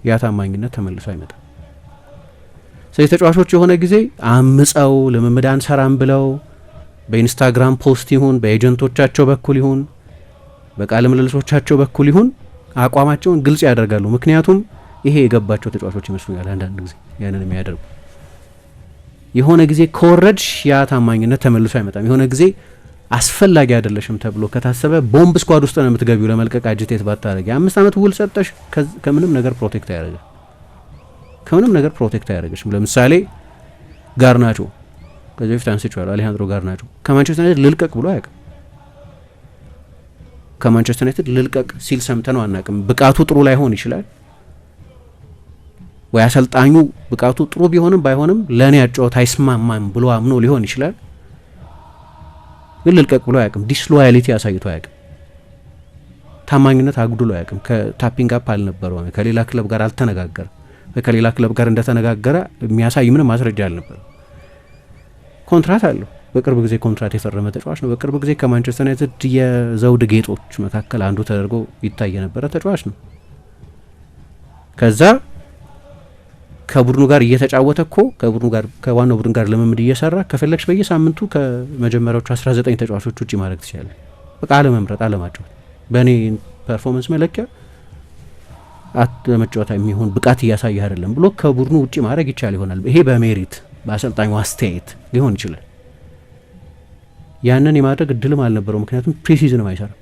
ያ ታማኝነት ተመልሶ አይመጣም። ስለዚህ ተጫዋቾች የሆነ ጊዜ አምፀው ልምምድ አንሰራም ብለው በኢንስታግራም ፖስት ይሁን በኤጀንቶቻቸው በኩል ይሁን በቃለ ምልልሶቻቸው በኩል ይሁን አቋማቸውን ግልጽ ያደርጋሉ። ምክንያቱም ይሄ የገባቸው ተጫዋቾች ይመስሉኛል አንዳንድ ጊዜ ያንን የሚያደርጉ። የሆነ ጊዜ ከወረድሽ ያ ታማኝነት ተመልሶ አይመጣም። የሆነ ጊዜ አስፈላጊ አይደለሽም ተብሎ ከታሰበ ቦምብ ስኳድ ውስጥ ነው የምትገቢው። ለመልቀቅ አጅቴት ባታረጊ 5 ዓመት ውል ሰጠሽ፣ ከምንም ነገር ፕሮቴክት አያደርግሽም። ለምሳሌ ጋርናቾ ከዚህ በፊት አንስቼዋለሁ። አሌሃንድሮ ጋርናቾ ከማንቸስተር ዩናይትድ ልልቀቅ ብሎ አያውቅም። ከማንቸስተር ዩናይትድ ልልቀቅ ሲል ሰምተነው አናውቅም። ብቃቱ ጥሩ ላይሆን ይችላል ወይ አሰልጣኙ ብቃቱ ጥሩ ቢሆንም ባይሆንም ለእኔ አጫወት አይስማማም ብሎ አምኖ ሊሆን ይችላል። ግን ልልቀቅ ብሎ አያውቅም። ዲስሎያሊቲ አሳይቶ አያውቅም። ታማኝነት አጉድሎ አያውቅም። ከታፒንግ አፕ አልነበረው፣ ከሌላ ክለብ ጋር አልተነጋገረ፣ ከሌላ ክለብ ጋር እንደተነጋገረ የሚያሳይ ምንም ማስረጃ አልነበረም። ኮንትራት አለው። በቅርብ ጊዜ ኮንትራት የፈረመ ተጫዋች ነው። በቅርብ ጊዜ ከማንቸስተር ዩናይትድ የዘውድ ጌጦች መካከል አንዱ ተደርጎ ይታይ የነበረ ተጫዋች ነው። ከዛ ከቡድኑ ጋር እየተጫወተ እኮ ከዋናው ቡድን ጋር ልምምድ እየሰራ ከፈለግሽ በየሳምንቱ ከመጀመሪያዎቹ 19 ተጫዋቾች ውጭ ማድረግ ትችላለህ። በቃ አለመምረጥ፣ አለማጫወት በእኔ ፐርፎርመንስ መለኪያ ለመጫወት የሚሆን ብቃት እያሳየ አይደለም ብሎ ከቡድኑ ውጭ ማድረግ ይቻል ይሆናል። ይሄ በሜሪት በአሰልጣኙ አስተያየት ሊሆን ይችላል። ያንን የማድረግ እድልም አልነበረው፣ ምክንያቱም ፕሪሲዝንም አይሰራም።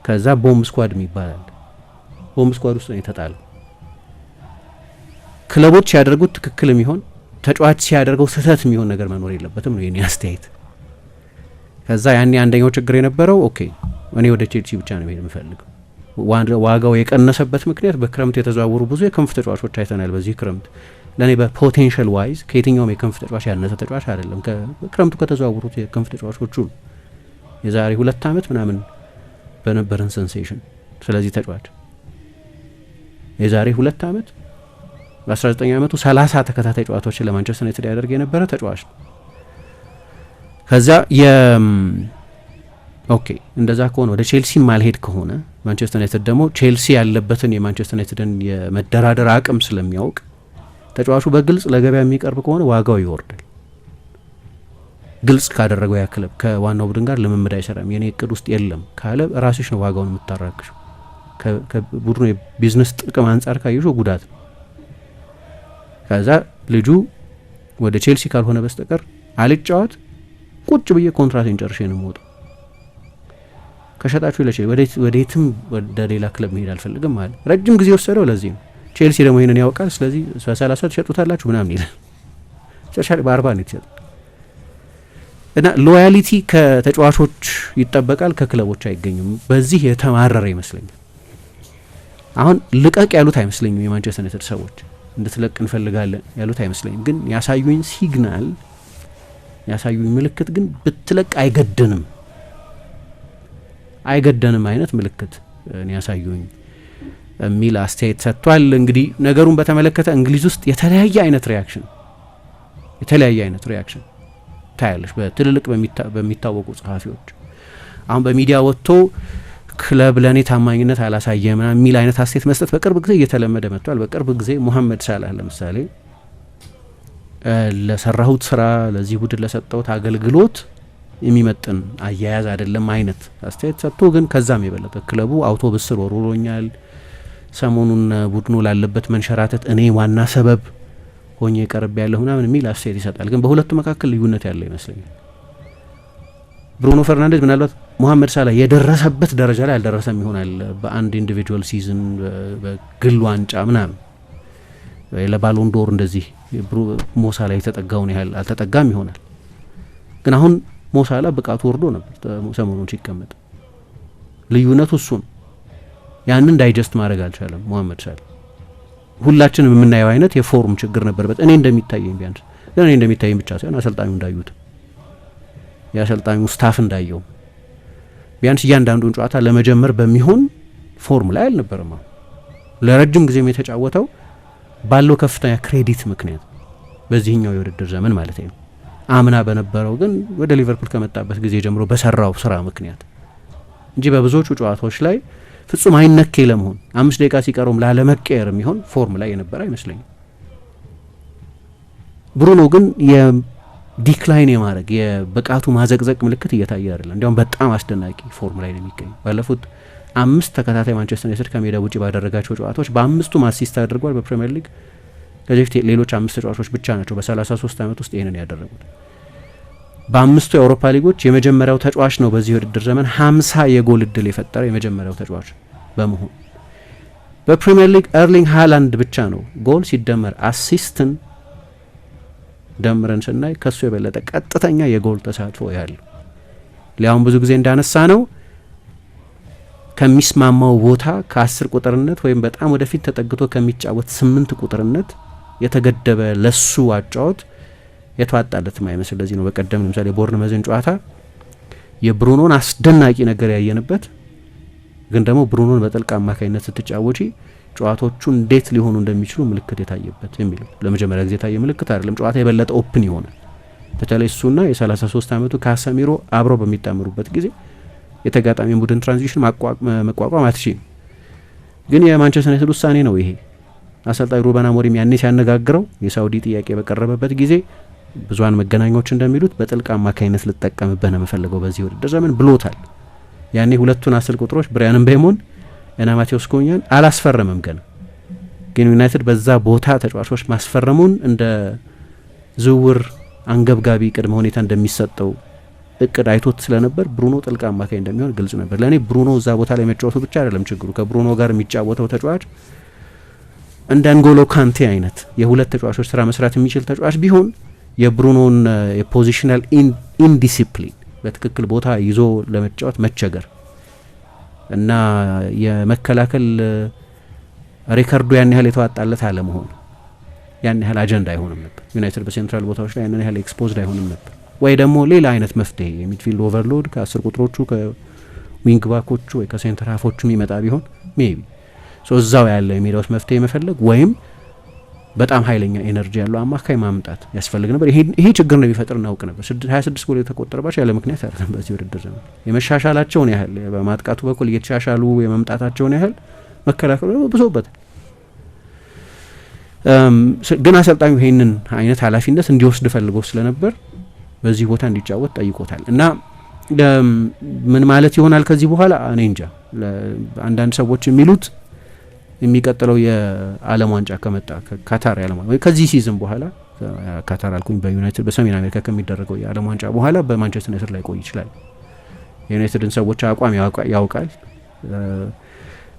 ከዛ ቦምብ ስኳድ ይባላል። ቦምብ ስኳድ ውስጥ ነው የተጣለው። ክለቦች ሲያደርጉት ትክክል የሚሆን ተጫዋች ሲያደርገው ስህተት የሚሆን ነገር መኖር የለበትም ነው የኔ አስተያየት። ከዛ ያኔ አንደኛው ችግር የነበረው ኦኬ እኔ ወደ ቼልሲ ብቻ ነው መሄድ የምፈልገው። ዋጋው የቀነሰበት ምክንያት በክረምት የተዘዋወሩ ብዙ የክንፍ ተጫዋቾች አይተናል። በዚህ ክረምት ለእኔ በፖቴንሻል ዋይዝ ከየትኛውም የክንፍ ተጫዋች ያነሰ ተጫዋች አይደለም። በክረምቱ ከተዘዋወሩት የክንፍ ተጫዋቾቹ የዛሬ 2 ዓመት ምናምን በነበረን ሴንሴሽን ስለዚህ ተጫዋች የዛሬ 2 ዓመት በ19 ዓመቱ 30 ተከታታይ ጨዋታዎችን ለማንቸስተር ዩናይትድ ያደርግ የነበረ ተጫዋች ነው። ከዛ ኦኬ እንደዛ ከሆነ ወደ ቼልሲ ማልሄድ ከሆነ ማንቸስተር ዩናይትድ ደግሞ ቼልሲ ያለበትን የማንቸስተር ዩናይትድን የመደራደር አቅም ስለሚያውቅ ተጫዋቹ በግልጽ ለገበያ የሚቀርብ ከሆነ ዋጋው ይወርዳል። ግልጽ ካደረገው ያ ክለብ ከዋናው ቡድን ጋር ልምምድ አይሰራም፣ የኔ እቅድ ውስጥ የለም ካለ ራስሽ ነው ዋጋውን የምታራክሽው። ከቡድኑ የቢዝነስ ጥቅም አንጻር ካየሽው ጉዳት ነው። ከዛ ልጁ ወደ ቼልሲ ካልሆነ በስተቀር አልጫወት ቁጭ ብዬ ኮንትራቴን ጨርሼ ነው የምወጣው፣ ከሸጣችሁ ለቼልሲ ወዴትም ወደ ሌላ ክለብ መሄድ አልፈልግም ማለት ረጅም ጊዜ ወሰደው። ለዚህ ነው ቼልሲ ደግሞ ይሄንን ያውቃል። ስለዚህ በ30 ትሸጡታላችሁ ምናምን ይላል። ጨርሻ በ40 ነው የተሸጠ እና ሎያሊቲ ከተጫዋቾች ይጠበቃል፣ ከክለቦች አይገኝም። በዚህ የተማረረ ይመስለኛል። አሁን ልቀቅ ያሉት አይመስለኝም የማንቸስተር ዩናይትድ ሰዎች እንድትለቅ እንፈልጋለን ያሉት አይመስለኝም። ግን ያሳዩኝ ሲግናል ያሳዩኝ ምልክት ግን ብትለቅ አይገደንም አይነት ምልክት ያሳዩኝ የሚል አስተያየት ሰጥቷል። እንግዲህ ነገሩን በተመለከተ እንግሊዝ ውስጥ የተለያየ አይነት ሪያክሽን ታያለሽ በትልልቅ በሚታወቁ ጸሐፊዎች። አሁን በሚዲያ ወጥቶ ክለብ ለእኔ ታማኝነት አላሳየም የሚል አይነት አስተያየት መስጠት በቅርብ ጊዜ እየተለመደ መጥቷል። በቅርብ ጊዜ ሙሐመድ ሳላህ ለምሳሌ ለሰራሁት ስራ ለዚህ ቡድን ለሰጠሁት አገልግሎት የሚመጥን አያያዝ አይደለም አይነት አስተያየት ሰጥቶ ግን ከዛም የበለጠ ክለቡ አውቶቡስ ስር ወርውሮኛል፣ ሰሞኑን ቡድኑ ላለበት መንሸራተት እኔ ዋና ሰበብ ሆኜ ቀርብ ያለሁ ምናምን የሚል አስተያየት ይሰጣል። ግን በሁለቱ መካከል ልዩነት ያለው ይመስለኛል። ብሩኖ ፈርናንዴዝ ምናልባት ሙሐመድ ሳላህ የደረሰበት ደረጃ ላይ አልደረሰም ይሆናል። በአንድ ኢንዲቪጁዋል ሲዝን በግል ዋንጫ ምናምን ለባሎን ዶር እንደዚህ ሞሳላ የተጠጋውን ያህል አልተጠጋም ይሆናል። ግን አሁን ሞሳላ ብቃቱ ወርዶ ነበር ሰሞኑን ሲቀመጥ። ልዩነቱ እሱ ነው። ያንን ዳይጀስት ማድረግ አልቻለም ሙሐመድ ሳላህ። ሁላችንም የምናየው አይነት የፎርም ችግር ነበርበት። እኔ እንደሚታየኝ ቢያንስ ግን እኔ እንደሚታየኝ ብቻ ሳይሆን አሰልጣኙ እንዳዩት የአሰልጣኙ ስታፍ እንዳየው ቢያንስ እያንዳንዱን ጨዋታ ለመጀመር በሚሆን ፎርም ላይ አልነበረም። ለረጅም ጊዜም የተጫወተው ባለው ከፍተኛ ክሬዲት ምክንያት በዚህኛው የውድድር ዘመን ማለት ነው። አምና በነበረው ግን ወደ ሊቨርፑል ከመጣበት ጊዜ ጀምሮ በሰራው ስራ ምክንያት እንጂ በብዙዎቹ ጨዋታዎች ላይ ፍጹም አይነኬ ለመሆን 5 ደቂቃ ሲቀረውም ላለመቀየር የሚሆን ፎርም ላይ የነበረ አይመስለኝም። ብሩኖ ግን የዲክላይን የማድረግ የብቃቱ ማዘቅዘቅ ምልክት እየታየ አይደለም። እንዲያውም በጣም አስደናቂ ፎርም ላይ ነው የሚገኘው። ባለፉት 5 ተከታታይ ማንቸስተር ዩናይትድ ከሜዳ ውጭ ባደረጋቸው ጨዋታዎች በ5ቱም አሲስት አድርጓል። በፕሪሚየር ሊግ ከዚህ በፊት ሌሎች 5 ተጫዋቾች ብቻ ናቸው በ33 ዓመት ውስጥ ይህንን ያደረጉት። በ5ቱ የአውሮፓ ሊጎች የመጀመሪያው ተጫዋች ነው በዚህ ውድድር ዘመን 50 የጎል እድል የፈጠረ የመጀመሪያው ተጫዋች በመሆን። በፕሪሚየር ሊግ ኤርሊንግ ሃላንድ ብቻ ነው ጎል ሲደመር አሲስትን ደምረን ስናይ ከሱ የበለጠ ቀጥተኛ የጎል ተሳትፎ ያለው። ሊያውም ብዙ ጊዜ እንዳነሳ ነው ከሚስማማው ቦታ ከ10 ቁጥርነት ወይም በጣም ወደፊት ተጠግቶ ከሚጫወት 8 ቁጥርነት የተገደበ ለሱ አጫወት የተዋጣለት ማይመስል። ለዚህ ነው በቀደም ለምሳሌ ቦርንመዝን ጨዋታ የብሩኖን አስደናቂ ነገር ያየንበት ግን ደግሞ ብሩኖን በጥልቅ አማካኝነት ስትጫወቺ ጨዋታዎቹ እንዴት ሊሆኑ እንደሚችሉ ምልክት የታየበት የሚለው ለመጀመሪያ ጊዜ የታየ ምልክት አይደለም። ጨዋታ የበለጠ ኦፕን ይሆናል። በተለይ እሱና የ33 ዓመቱ ካሰሚሮ አብረው በሚጣመሩበት ጊዜ የተጋጣሚ ቡድን ትራንዚሽን መቋቋም አትችልም። ግን የማንቸስተር ዩናይትድ ውሳኔ ነው ይሄ። አሰልጣኝ ሩበን አሞሪም ያኔ ሲያነጋግረው የሳውዲ ጥያቄ በቀረበበት ጊዜ ብዙሃን መገናኛዎች እንደሚሉት በጥልቅ አማካኝነት ልጠቀምበት ነው የምፈልገው በዚህ ውድድር ዘመን ብሎታል። ያኔ ሁለቱን 10 ቁጥሮች ብራያን ምቤሞን እና ማቴዎስ ኩኛን አላስፈረመም ገና። ግን ዩናይትድ በዛ ቦታ ተጫዋቾች ማስፈረሙን እንደ ዝውውር አንገብጋቢ ቅድመ ሁኔታ እንደሚሰጠው እቅድ አይቶት ስለነበር ብሩኖ ጥልቅ አማካኝ እንደሚሆን ግልጽ ነበር። ለእኔ ብሩኖ እዛ ቦታ ላይ መጫወቱ ብቻ አይደለም ችግሩ። ከብሩኖ ጋር የሚጫወተው ተጫዋች እንደ አንጎሎ ካንቴ አይነት የሁለት ተጫዋቾች ስራ መስራት የሚችል ተጫዋች ቢሆን የብሩኖን የፖዚሽናል ኢንዲሲፕሊን በትክክል ቦታ ይዞ ለመጫወት መቸገር እና የመከላከል ሪከርዱ ያን ያህል የተዋጣለት አለመሆን ያን ያህል አጀንዳ አይሆንም ነበር። ዩናይትድ በሴንትራል ቦታዎች ላይ ያን ያህል ኤክስፖዝድ አይሆንም ነበር። ወይ ደግሞ ሌላ አይነት መፍትሄ የሚድፊልድ ኦቨርሎድ ከ10 ቁጥሮቹ ከዊንግ ባኮቹ ወይ ከሴንተር ሃፎቹ የሚመጣ ቢሆን ሜቢ እዛው ያለ የሜዳ ውስጥ መፍትሄ መፈለግ ወይም በጣም ኃይለኛ ኤነርጂ ያለው አማካይ ማምጣት ያስፈልግ ነበር። ይሄ ችግር ነው ቢፈጥር እናውቅ ነበር። 26 ጎል የተቆጠረባቸው ያለ ምክንያት አይደለም። በዚህ ውድድር ዘመን የመሻሻላቸውን ያህል በማጥቃቱ በኩል እየተሻሻሉ የመምጣታቸውን ያህል መከላከሉ ብዙበታል። ግን አሰልጣኙ ይሄንን አይነት ኃላፊነት እንዲወስድ ፈልገው ስለነበር በዚህ ቦታ እንዲጫወት ጠይቆታል እና ምን ማለት ይሆናል ከዚህ በኋላ እኔ እንጃ። አንዳንድ ሰዎች የሚሉት የሚቀጥለው የዓለም ዋንጫ ከመጣ ካታር የዓለም ዋንጫ ወይ ከዚህ ሲዝን በኋላ ካታር አልኩኝ በዩናይትድ በሰሜን አሜሪካ ከሚደረገው የዓለም ዋንጫ በኋላ በማንቸስተር ዩናይትድ ላይ ቆይ ይችላል። የዩናይትድን ሰዎች አቋም ያውቃል።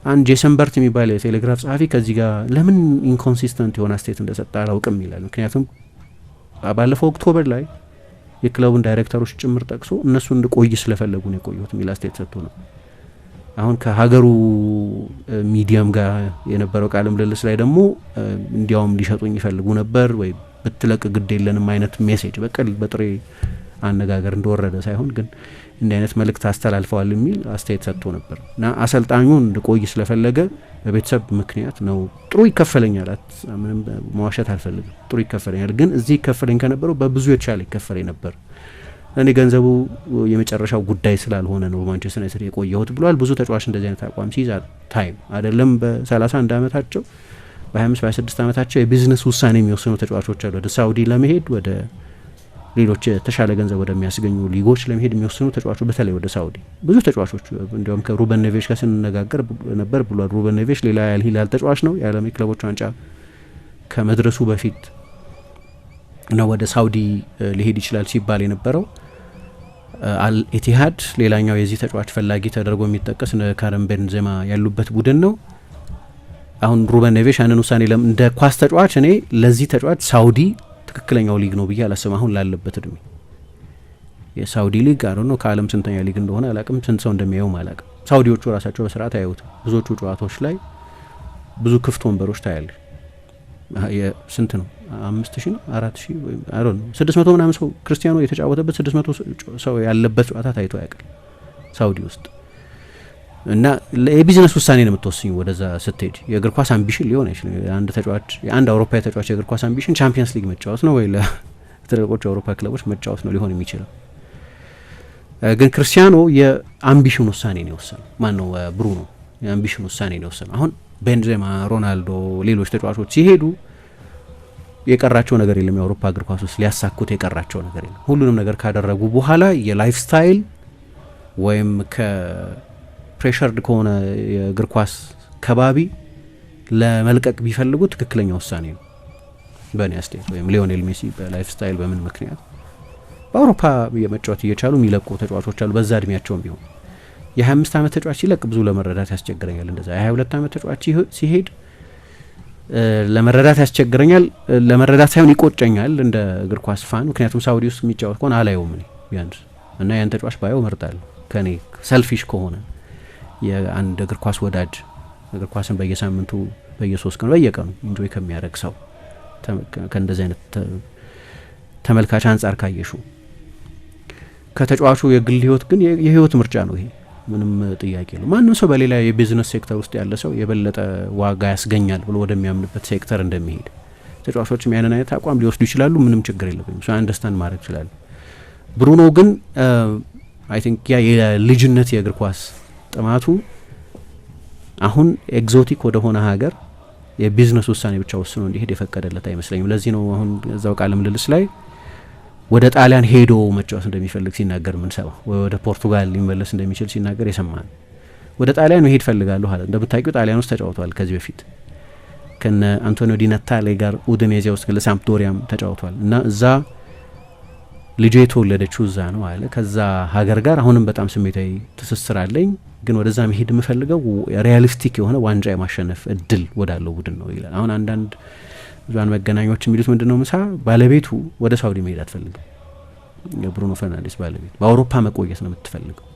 አንድ ጄሰን በርት የሚባል የቴሌግራፍ ጸሐፊ ከዚህ ጋር ለምን ኢንኮንሲስተንት የሆነ አስተያየት እንደሰጠ አላውቅም ይላል። ምክንያቱም ባለፈው ኦክቶበር ላይ የክለቡን ዳይሬክተሮች ጭምር ጠቅሶ እነሱ እንድቆይ ስለፈለጉ ነው የቆዩት የሚል አስተያየት ሰጥቶ ነው። አሁን ከሀገሩ ሚዲያም ጋር የነበረው ቃለ ምልልስ ላይ ደግሞ እንዲያውም ሊሸጡኝ ይፈልጉ ነበር ወይ ብትለቅ ግድ የለንም አይነት ሜሴጅ በጥሬ አነጋገር እንደወረደ ሳይሆን ግን እንዲህ አይነት መልእክት አስተላልፈዋል የሚል አስተያየት ሰጥቶ ነበር እና አሰልጣኙን እንድቆይ ስለፈለገ በቤተሰብ ምክንያት ነው። ጥሩ ይከፈለኛል፣ ምንም መዋሸት አልፈልግም፣ ጥሩ ይከፈለኛል። ግን እዚህ ይከፈለኝ ከነበረው በብዙ የተሻለ ይከፈለኝ ነበር። እኔ ገንዘቡ የመጨረሻው ጉዳይ ስላልሆነ ነው ማንቸስተር ዩናይትድ የቆየሁት ብሏል። ብዙ ተጫዋች እንደዚህ አይነት አቋም ሲይዝ ታይም አይደለም በ31 ዓመታቸው በ25 በ26 ዓመታቸው የቢዝነስ ውሳኔ የሚወስኑ ተጫዋቾች አሉ። ወደ ሳውዲ ለመሄድ ወደ ሌሎች የተሻለ ገንዘብ ወደሚያስገኙ ሊጎች ለመሄድ የሚወስኑ ተጫዋቾች በተለይ ወደ ሳውዲ ብዙ ተጫዋቾች እንዲያውም ከሩበን ኔቬሽ ጋር ስንነጋገር ነበር ብሏል። ሩበን ኔቬሽ ሌላ ያልሂላል ተጫዋች ነው። የዓለም ክለቦች ዋንጫ ከመድረሱ በፊት ነው ወደ ሳውዲ ሊሄድ ይችላል ሲባል የነበረው። አልኢቲሃድ ሌላኛው የዚህ ተጫዋች ፈላጊ ተደርጎ የሚጠቀስ ካረም ቤንዜማ ያሉበት ቡድን ነው። አሁን ሩበን ኔቬሽ ያንን ውሳኔ እንደ ኳስ ተጫዋች እኔ ለዚህ ተጫዋች ሳውዲ ትክክለኛው ሊግ ነው ብዬ አላስብም። አሁን ላለበት እድሜ የሳውዲ ሊግ አሮ ነው ከዓለም ስንተኛ ሊግ እንደሆነ አላቅም፣ ስንት ሰው እንደሚያየውም አላቅም። ሳውዲዎቹ ራሳቸው በስርዓት አያዩት። ብዙዎቹ ጨዋታዎች ላይ ብዙ ክፍት ወንበሮች ታያለ። ስንት ነው 5000 4000 ወይ አሮ ነው 600 ምናምን ሰው ክርስቲያኖ የተጫወተበት 600 ሰው ያለበት ጨዋታ ታይቶ ያውቃል ሳውዲ ውስጥ። እና የቢዝነስ ውሳኔ ነው የምትወስኙ ወደዛ ስትሄድ። የእግር ኳስ አምቢሽን ሊሆን አይችልም። አንድ ተጫዋች የአንድ አውሮፓዊ ተጫዋች የእግር ኳስ አምቢሽን ቻምፒየንስ ሊግ መጫወት ነው ወይ ለትልቆቹ የአውሮፓ ክለቦች መጫወት ነው ሊሆን የሚችለው። ግን ክርስቲያኖ የአምቢሽን ውሳኔ ነው የወሰነው። ማን ነው ብሩኖ የአምቢሽን ውሳኔ ነው የወሰነው። አሁን ቤንዜማ፣ ሮናልዶ፣ ሌሎች ተጫዋቾች ሲሄዱ የቀራቸው ነገር የለም። የአውሮፓ እግር ኳስ ውስጥ ሊያሳኩት የቀራቸው ነገር የለም። ሁሉንም ነገር ካደረጉ በኋላ የላይፍ ስታይል ወይም ፕሬሸርድ ከሆነ የእግር ኳስ ከባቢ ለመልቀቅ ቢፈልጉ ትክክለኛ ውሳኔ ነው በእኔ አስተያየት። ወይም ሊዮኔል ሜሲ በላይፍ ስታይል በምን ምክንያት በአውሮፓ የመጫወት እየቻሉ የሚለቁ ተጫዋቾች አሉ። በዛ እድሜያቸውም ቢሆን የ25 ዓመት ተጫዋች ሲለቅ ብዙ ለመረዳት ያስቸግረኛል። እንደዛ የ22 ዓመት ተጫዋች ሲሄድ ለመረዳት ያስቸግረኛል። ለመረዳት ሳይሆን ይቆጨኛል እንደ እግር ኳስ ፋን። ምክንያቱም ሳውዲ ውስጥ የሚጫወት ከሆነ አላየውም እኔ ቢያንስ እና ያን ተጫዋች ባየው እመርጣለሁ ከኔ ሰልፊሽ ከሆነ የአንድ እግር ኳስ ወዳጅ እግር ኳስን በየሳምንቱ በየ3 ቀኑ በየቀኑ ኢንጆይ ከሚያደርግ ሰው ከእንደዚህ አይነት ተመልካች አንጻር ካየሹ ከተጫዋቹ የግል ህይወት ግን የህይወት ምርጫ ነው። ይሄ ምንም ጥያቄ የለው። ማንም ሰው በሌላ የቢዝነስ ሴክተር ውስጥ ያለ ሰው የበለጠ ዋጋ ያስገኛል ብሎ ወደሚያምንበት ሴክተር እንደሚሄድ ተጫዋቾችም ያንን አይነት አቋም ሊወስዱ ይችላሉ። ምንም ችግር የለብኝም። ሶ አንደርስታንድ ማድረግ ይችላል። ብሩኖ ግን አይ ቲንክ ያ የልጅነት የእግር ኳስ ጥማቱ አሁን ኤግዞቲክ ወደ ሆነ ሀገር የቢዝነስ ውሳኔ ብቻ ወስኖ እንዲሄድ የፈቀደለት አይመስለኝም። ለዚህ ነው አሁን እዛው ቃለ ምልልስ ላይ ወደ ጣሊያን ሄዶ መጫወት እንደሚፈልግ ሲናገር ምንሰማው፣ ወደ ፖርቱጋል ሊመለስ እንደሚችል ሲናገር የሰማን። ወደ ጣሊያን መሄድ ፈልጋለሁ አለ። እንደምታውቂው ጣሊያን ውስጥ ተጫውቷል ከዚህ በፊት ከነ አንቶኒዮ ዲ ናታሌ ጋር ኡዲኔዜ ውስጥ ለሳምፕዶሪያም ተጫውቷል እና እዛ ልጄ የተወለደችው እዛ ነው አለ። ከዛ ሀገር ጋር አሁንም በጣም ስሜታዊ ትስስር አለኝ፣ ግን ወደዛ መሄድ የምፈልገው ሪያሊስቲክ የሆነ ዋንጫ የማሸነፍ እድል ወዳለው ቡድን ነው ይላል። አሁን አንዳንድ ብዙን መገናኛዎች የሚሉት ምንድነው ምሳ ባለቤቱ ወደ ሳውዲ መሄድ አትፈልግም። የብሩኖ ፈርናንዴስ ባለቤት በአውሮፓ መቆየት ነው የምትፈልገው።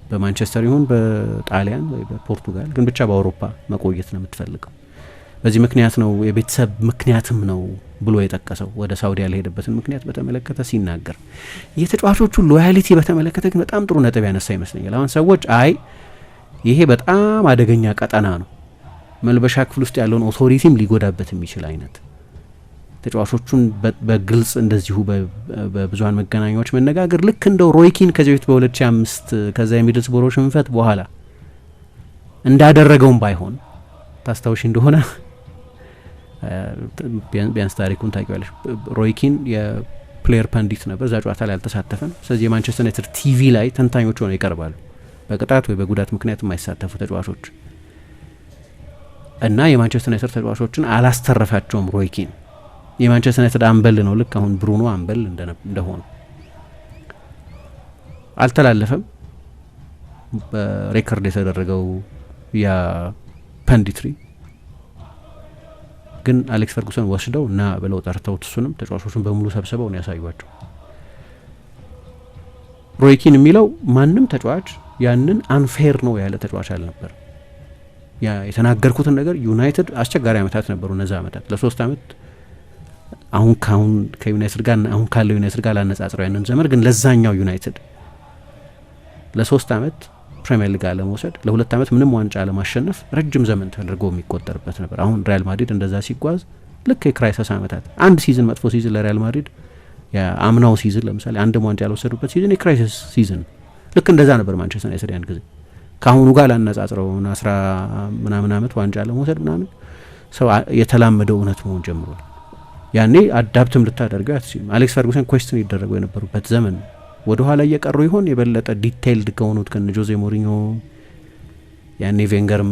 በማንቸስተር ይሁን በጣሊያን ወይ በፖርቱጋል ግን ብቻ በአውሮፓ መቆየት ነው የምትፈልገው። በዚህ ምክንያት ነው የቤተሰብ ምክንያትም ነው ብሎ የጠቀሰው ወደ ሳውዲ ያልሄደበትን ምክንያት በተመለከተ ሲናገር። የተጫዋቾቹ ሎያሊቲ በተመለከተ ግን በጣም ጥሩ ነጥብ ያነሳ ይመስለኛል። አሁን ሰዎች አይ ይሄ በጣም አደገኛ ቀጠና ነው፣ መልበሻ ክፍል ውስጥ ያለውን ኦቶሪቲም ሊጎዳበት የሚችል አይነት ተጫዋቾቹን በግልጽ እንደዚሁ በብዙሃን መገናኛዎች መነጋገር ልክ እንደው ሮይኪን ከዚህ በፊት በ2005 ከዛ የሚድልስቦሮ ሽንፈት በኋላ እንዳደረገውም ባይሆን ታስታውሽ እንደሆነ ቢያንስ ታሪኩን ታውቂዋለሽ። ሮይኪን የፕሌየር ፐንዲት ነበር፣ እዛ ጨዋታ ላይ አልተሳተፈም። ስለዚህ የማንቸስተር ዩናይትድ ቲቪ ላይ ተንታኞች ሆነው ይቀርባሉ፣ በቅጣት ወይ በጉዳት ምክንያት የማይሳተፉ ተጫዋቾች እና የማንቸስተር ዩናይትድ ተጫዋቾችን አላስተረፋቸውም። ሮይኪን የማንቸስተር ዩናይትድ አምበል ነው፣ ልክ አሁን ብሩኖ አምበል እንደሆኑ አልተላለፈም። በሬከርድ የተደረገው ያ ፐንዲትሪ ግን አሌክስ ፈርጉሰን ወስደው እና ብለው ጠርተውት እሱንም ተጫዋቾቹን በሙሉ ሰብስበው ነው ያሳዩቸው። ሮይኪን የሚለው ማንም ተጫዋች ያንን አንፌር ነው ያለ ተጫዋች አልነበር። ያ የተናገርኩትን ነገር ዩናይትድ አስቸጋሪ አመታት ነበሩ። እነዛ አመታት ለ3 አመት አሁን ከዩናይትድ ጋር አሁን ካለው ዩናይትድ ጋር ላነጻጽረው ያንን ዘመን ግን ለዛኛው ዩናይትድ ለ3 አመት ፕሪሚየር ሊግ ለመውሰድ ለ2 አመት ምንም ዋንጫ ለማሸነፍ ረጅም ዘመን ተደርጎ የሚቆጠርበት ነበር። አሁን ሪያል ማድሪድ እንደዛ ሲጓዝ ልክ የክራይሲስ አመታት አንድ ሲዝን መጥፎ ሲዝን ለሪያል ማድሪድ የአምናው ሲዝን ለምሳሌ አንድም ዋንጫ ያልወሰዱበት ሲዝን የክራይሲስ ሲዝን ልክ እንደዛ ነበር ማንቸስተር ዩናይትድ ያን ጊዜ። ከአሁኑ ጋር ላነጻጽረው 10 ምናምን አመት ዋንጫ ለመውሰድ ምናምን ሰው የተላመደው እውነት መሆን ጀምሯል። ያኔ አዳፕትም ልታደርገው አትችልም። አሌክስ ፈርጉሰን ኩዌስችን ይደረጉ የነበሩበት ዘመን ወደ ኋላ እየቀሩ ይሆን የበለጠ ዲቴይልድ ከሆኑት ከነ ጆዜ ሞሪኞ ያኔ ቬንገርም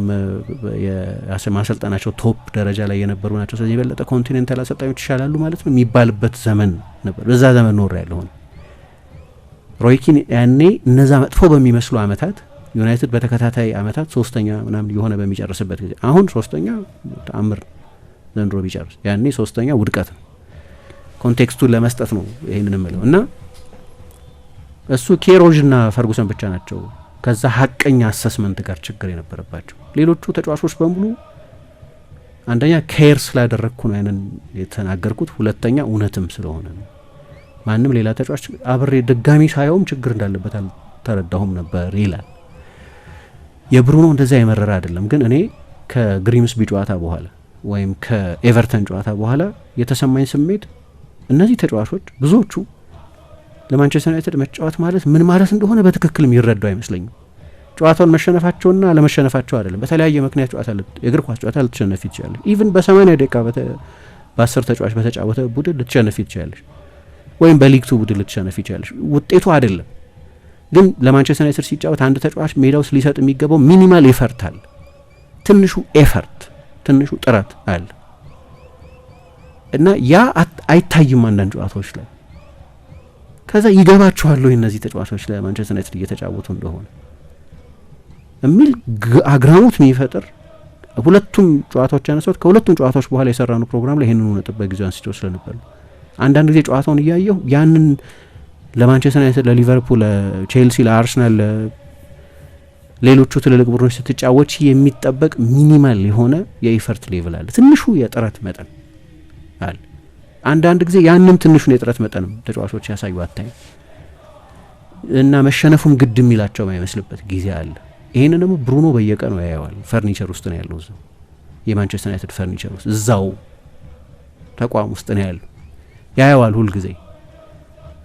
የማሰልጠናቸው ቶፕ ደረጃ ላይ የነበሩ ናቸው። ስለዚህ የበለጠ ኮንቲኔንታል አሰልጣኞች ይሻላሉ ማለት ነው የሚባልበት ዘመን ነበር። በዛ ዘመን ኖር ያለሆነ ሮይኪን ያኔ እነዛ መጥፎ በሚመስሉ አመታት ዩናይትድ በተከታታይ አመታት 3ኛ ምናምን የሆነ በሚጨርስበት ጊዜ አሁን 3ኛ ተአምር ዘንድሮ ቢጨርስ ያኔ 3ኛ ውድቀት ነው። ኮንቴክስቱን ለመስጠት ነው ይሄንን የምለው እና እሱ ኬሮዥና ፈርጉሰን ብቻ ናቸው ከዛ ሀቀኛ አሰስመንት ጋር ችግር የነበረባቸው። ሌሎቹ ተጫዋቾች በሙሉ አንደኛ ኬር ስላደረግኩ ነው ያንን የተናገርኩት፣ ሁለተኛ እውነትም ስለሆነ ነው። ማንም ሌላ ተጫዋች አብሬ ድጋሚ ሳየውም ችግር እንዳለበት አልተረዳሁም ነበር ይላል። የብሩኖ እንደዛ የመረረ አይደለም። ግን እኔ ከግሪምስቢ ጨዋታ በኋላ ወይም ከኤቨርተን ጨዋታ በኋላ የተሰማኝ ስሜት እነዚህ ተጫዋቾች ብዙዎቹ ለማንቸስተር ዩናይትድ መጫወት ማለት ምን ማለት እንደሆነ በትክክል የሚረዳው አይመስለኝም። ጨዋታውን መሸነፋቸውና ለመሸነፋቸው አይደለም። በተለያየ ምክንያት ጨዋታ የእግር ኳስ ጨዋታ ልትሸነፍ ይችላል። ኢቭን በ80 ደቂቃ በ10 ተጫዋች በተጫወተ ቡድን ልትሸነፍ ይችላል፣ ወይም በሊግቱ ቡድን ልትሸነፍ ይችላል። ውጤቱ አይደለም። ግን ለማንቸስተር ዩናይትድ ሲጫወት አንድ ተጫዋች ሜዳው ውስጥ ሊሰጥ የሚገባው ሚኒማል ኤፈርት አለ። ትንሹ ኤፈርት፣ ትንሹ ጥረት አለ እና ያ አይታይም አንዳንድ ጨዋታዎች ላይ። ከዛ ይገባቸዋል እነዚህ ተጫዋቾች ለማንቸስተር ዩናይትድ እየተጫወቱ እንደሆነ የሚል አግራሞት የሚፈጥር ሁለቱም ጨዋታዎች ያነሳሁት ከሁለቱም ጨዋታዎች በኋላ የሰራነው ፕሮግራም ላይ ይሄንን ነጥብ በጊዜው አንስቼው ስለነበር አንዳንድ ጊዜ ጨዋታውን እያየሁ ያንን ለማንቸስተር ዩናይትድ፣ ለሊቨርፑል፣ ለቼልሲ፣ ለአርሰናል፣ ሌሎቹ ትልልቅ ቡድኖች ስትጫወች የሚጠበቅ ሚኒማል የሆነ የኢፈርት ሌቭል አለ፣ ትንሹ የጥረት መጠን አለ። አንዳንድ ጊዜ ያንም ትንሹን የጥረት መጠንም ተጫዋቾች ያሳዩ አታይ እና መሸነፉም ግድ የሚላቸው የማይመስልበት ጊዜ አለ። ይሄንን ደግሞ ብሩኖ በየቀኑ ያየዋል። ፈርኒቸር ውስጥ ነው ያለው፣ እዛው የማንቸስተር ዩናይትድ ፈርኒቸር ውስጥ እዛው ተቋም ውስጥ ነው ያለው፣ ያየዋል ሁልጊዜ።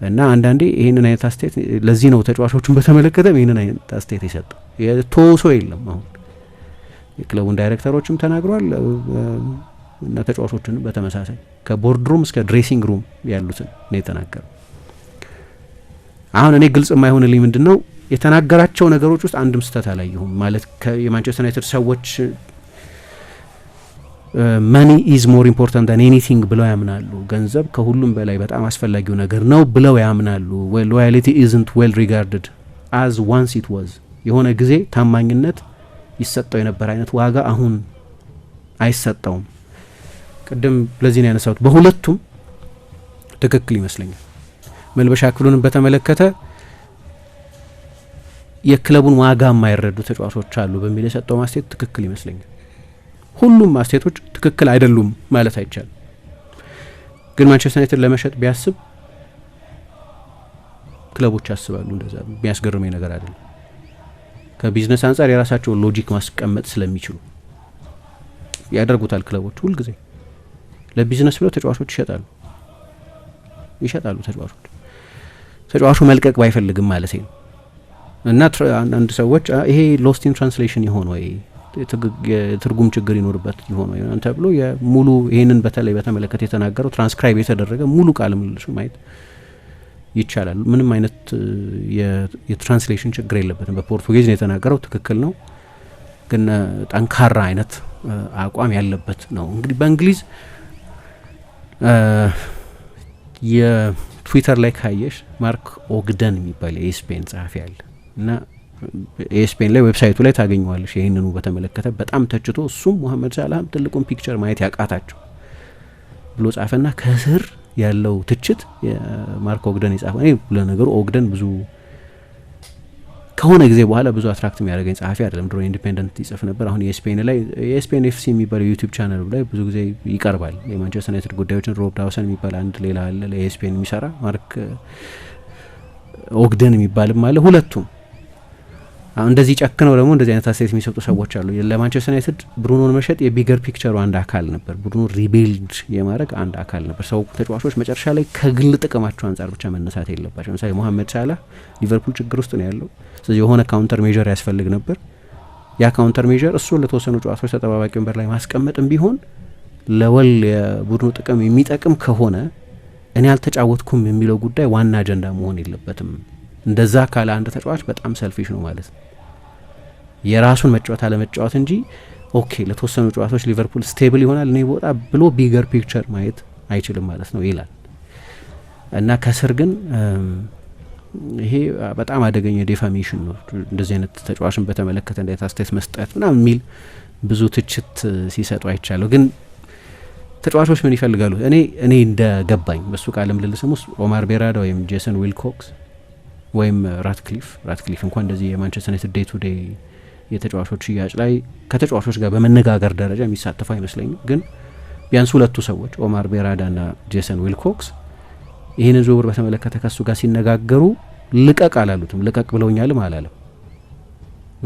እና አንዳንዴ ይህንን አይነት አስተያየት ለዚህ ነው ተጫዋቾቹን በተመለከተም ይህንን አይነት አስተያየት የሰጠው። የተወሶ የለም። አሁን የክለቡን ዳይሬክተሮችም ተናግሯል እና ተጫዋቾችንም በተመሳሳይ ከቦርድ ሩም እስከ ድሬሲንግ ሩም ያሉትን ነው የተናገረው። አሁን እኔ ግልጽ የማይሆንልኝ ምንድን ነው የተናገራቸው ነገሮች ውስጥ አንድም ስህተት አላየሁም። ማለት የማንቸስተር ዩናይትድ ሰዎች መኒ ኢዝ ሞር ኢምፖርታንት ዳን ኤኒቲንግ ብለው ያምናሉ። ገንዘብ ከሁሉም በላይ በጣም አስፈላጊው ነገር ነው ብለው ያምናሉ። ሎያሊቲ ኢዝንት ዌል ሪጋርድድ አዝ ዋንስ ኢት ዋዝ። የሆነ ጊዜ ታማኝነት ይሰጠው የነበረ አይነት ዋጋ አሁን አይሰጠውም። ቅድም ለዚህ ነው ያነሳሁት። በሁለቱም ትክክል ይመስለኛል። መልበሻ ክፍሉንም በተመለከተ የክለቡን ዋጋ የማይረዱ ተጫዋቾች አሉ በሚል የሰጠው ማስተያየት ትክክል ይመስለኛል። ሁሉም ማስተያየቶች ትክክል አይደሉም ማለት አይቻልም። ግን ማንቸስተር ዩናይትድ ለመሸጥ ቢያስብ ክለቦች ያስባሉ። እንደዛ የሚያስገርመኝ ነገር አይደለም። ከቢዝነስ አንጻር የራሳቸውን ሎጂክ ማስቀመጥ ስለሚችሉ ያደርጉታል። ክለቦች ሁልጊዜ ለቢዝነስ ብለው ተጫዋቾች ይሸጣሉ። ተጫዋቹ መልቀቅ ባይፈልግም ማለት ነው። እና አንዳንድ ሰዎች ይሄ ሎስት ኢን ትራንስሌሽን ይሆን ወይ የትርጉም ችግር ይኖርበት ይሆን ወይ ተብሎ የሙሉ ይሄንን በተለይ በተመለከተ የተናገረው ትራንስክራይብ የተደረገ ሙሉ ቃል ምልልሱ ማየት ይቻላል። ምንም አይነት የትራንስሌሽን ችግር የለበትም። በፖርቱጌዝ ነው የተናገረው፣ ትክክል ነው። ግን ጠንካራ አይነት አቋም ያለበት ነው። እንግዲህ በእንግሊዝ የትዊተር ላይ ካየሽ ማርክ ኦግደን የሚባል የኤስፔን ጸሐፊ አለ እና የስፔን ላይ ዌብሳይቱ ላይ ታገኘዋለሽ። ይህንኑ በተመለከተ በጣም ተችቶ እሱም ሙሐመድ ሳላህም ትልቁን ፒክቸር ማየት ያቃታቸው ብሎ ጻፈና ከስር ያለው ትችት የማርክ ኦግደን የጻፈ እኔ ለነገሩ ኦግደን ብዙ ከሆነ ጊዜ በኋላ ብዙ አትራክት የሚያደርገኝ ጸሐፊ አይደለም። ድሮ ኢንዲፔንደንት ይጽፍ ነበር። አሁን የስፔን ኤፍሲ የሚባለው ዩቲዩብ ቻናል ላይ ብዙ ጊዜ ይቀርባል። የማንቸስተር ዩናይትድ ጉዳዮችን ሮብ ዳውሰን የሚባል አንድ ሌላ አለ ለኤስፔን የሚሰራ ማርክ ኦግደን የሚባልም አለ። ሁለቱም እንደዚህ ጨክነው ደግሞ እንደዚህ አይነት አስተያየት የሚሰጡ ሰዎች አሉ። ለማንቸስተር ዩናይትድ ብሩኖን መሸጥ የቢገር ፒክቸሩ አንድ አካል ነበር። ብሩኖ ሪቢልድ የማድረግ አንድ አካል ነበር። ሰው ተጫዋቾች መጨረሻ ላይ ከግል ጥቅማቸው አንጻር ብቻ መነሳት የለባቸው። ለምሳሌ ሞሐመድ ሳላህ ሊቨርፑል ችግር ውስጥ ነው ያለው። ስለዚህ የሆነ ካውንተር ሜጀር ያስፈልግ ነበር። ያ ካውንተር ሜጀር እሱ ለተወሰኑ ጨዋታዎች ተጠባባቂ ወንበር ላይ ማስቀመጥም ቢሆን ለወል የቡድኑ ጥቅም የሚጠቅም ከሆነ እኔ አልተጫወትኩም የሚለው ጉዳይ ዋና አጀንዳ መሆን የለበትም። እንደዛ ካለ አንድ ተጫዋች በጣም ሰልፊሽ ነው ማለት ነው። የራሱን መጫወት አለመጫወት እንጂ ኦኬ ለተወሰኑ ጨዋታዎች ሊቨርፑል ስቴብል ይሆናል እኔ ቦታ ብሎ ቢገር ፒክቸር ማየት አይችልም ማለት ነው ይላል። እና ከስር ግን ይሄ በጣም አደገኛ ዴፋሜሽን ነው። እንደዚህ አይነት ተጫዋችን በተመለከተ እንዴት አስተያየት መስጠት ምናምን የሚል ብዙ ትችት ሲሰጡ አይቻለሁ። ግን ተጫዋቾች ምን ይፈልጋሉ? እኔ እንደገባኝ በሱ ቃለ ምልልስም ውስጥ ኦማር ቤራዳ ወይም ጄሰን ዊልኮክስ ወይም ራትክሊፍ እንኳን እንደዚህ የማንቸስተር ዩናይትድ ዴይ ቱ ዴይ የተጫዋቾች ሽያጭ ላይ ከተጫዋቾች ጋር በመነጋገር ደረጃ የሚሳተፉ አይመስለኝም። ግን ቢያንስ ሁለቱ ሰዎች ኦማር ቤራዳ ና ጄሰን ዊልኮክስ ይህንን ዝውውር በተመለከተ ከሱ ጋር ሲነጋገሩ ልቀቅ አላሉትም። ልቀቅ ብለውኛልም አላለም።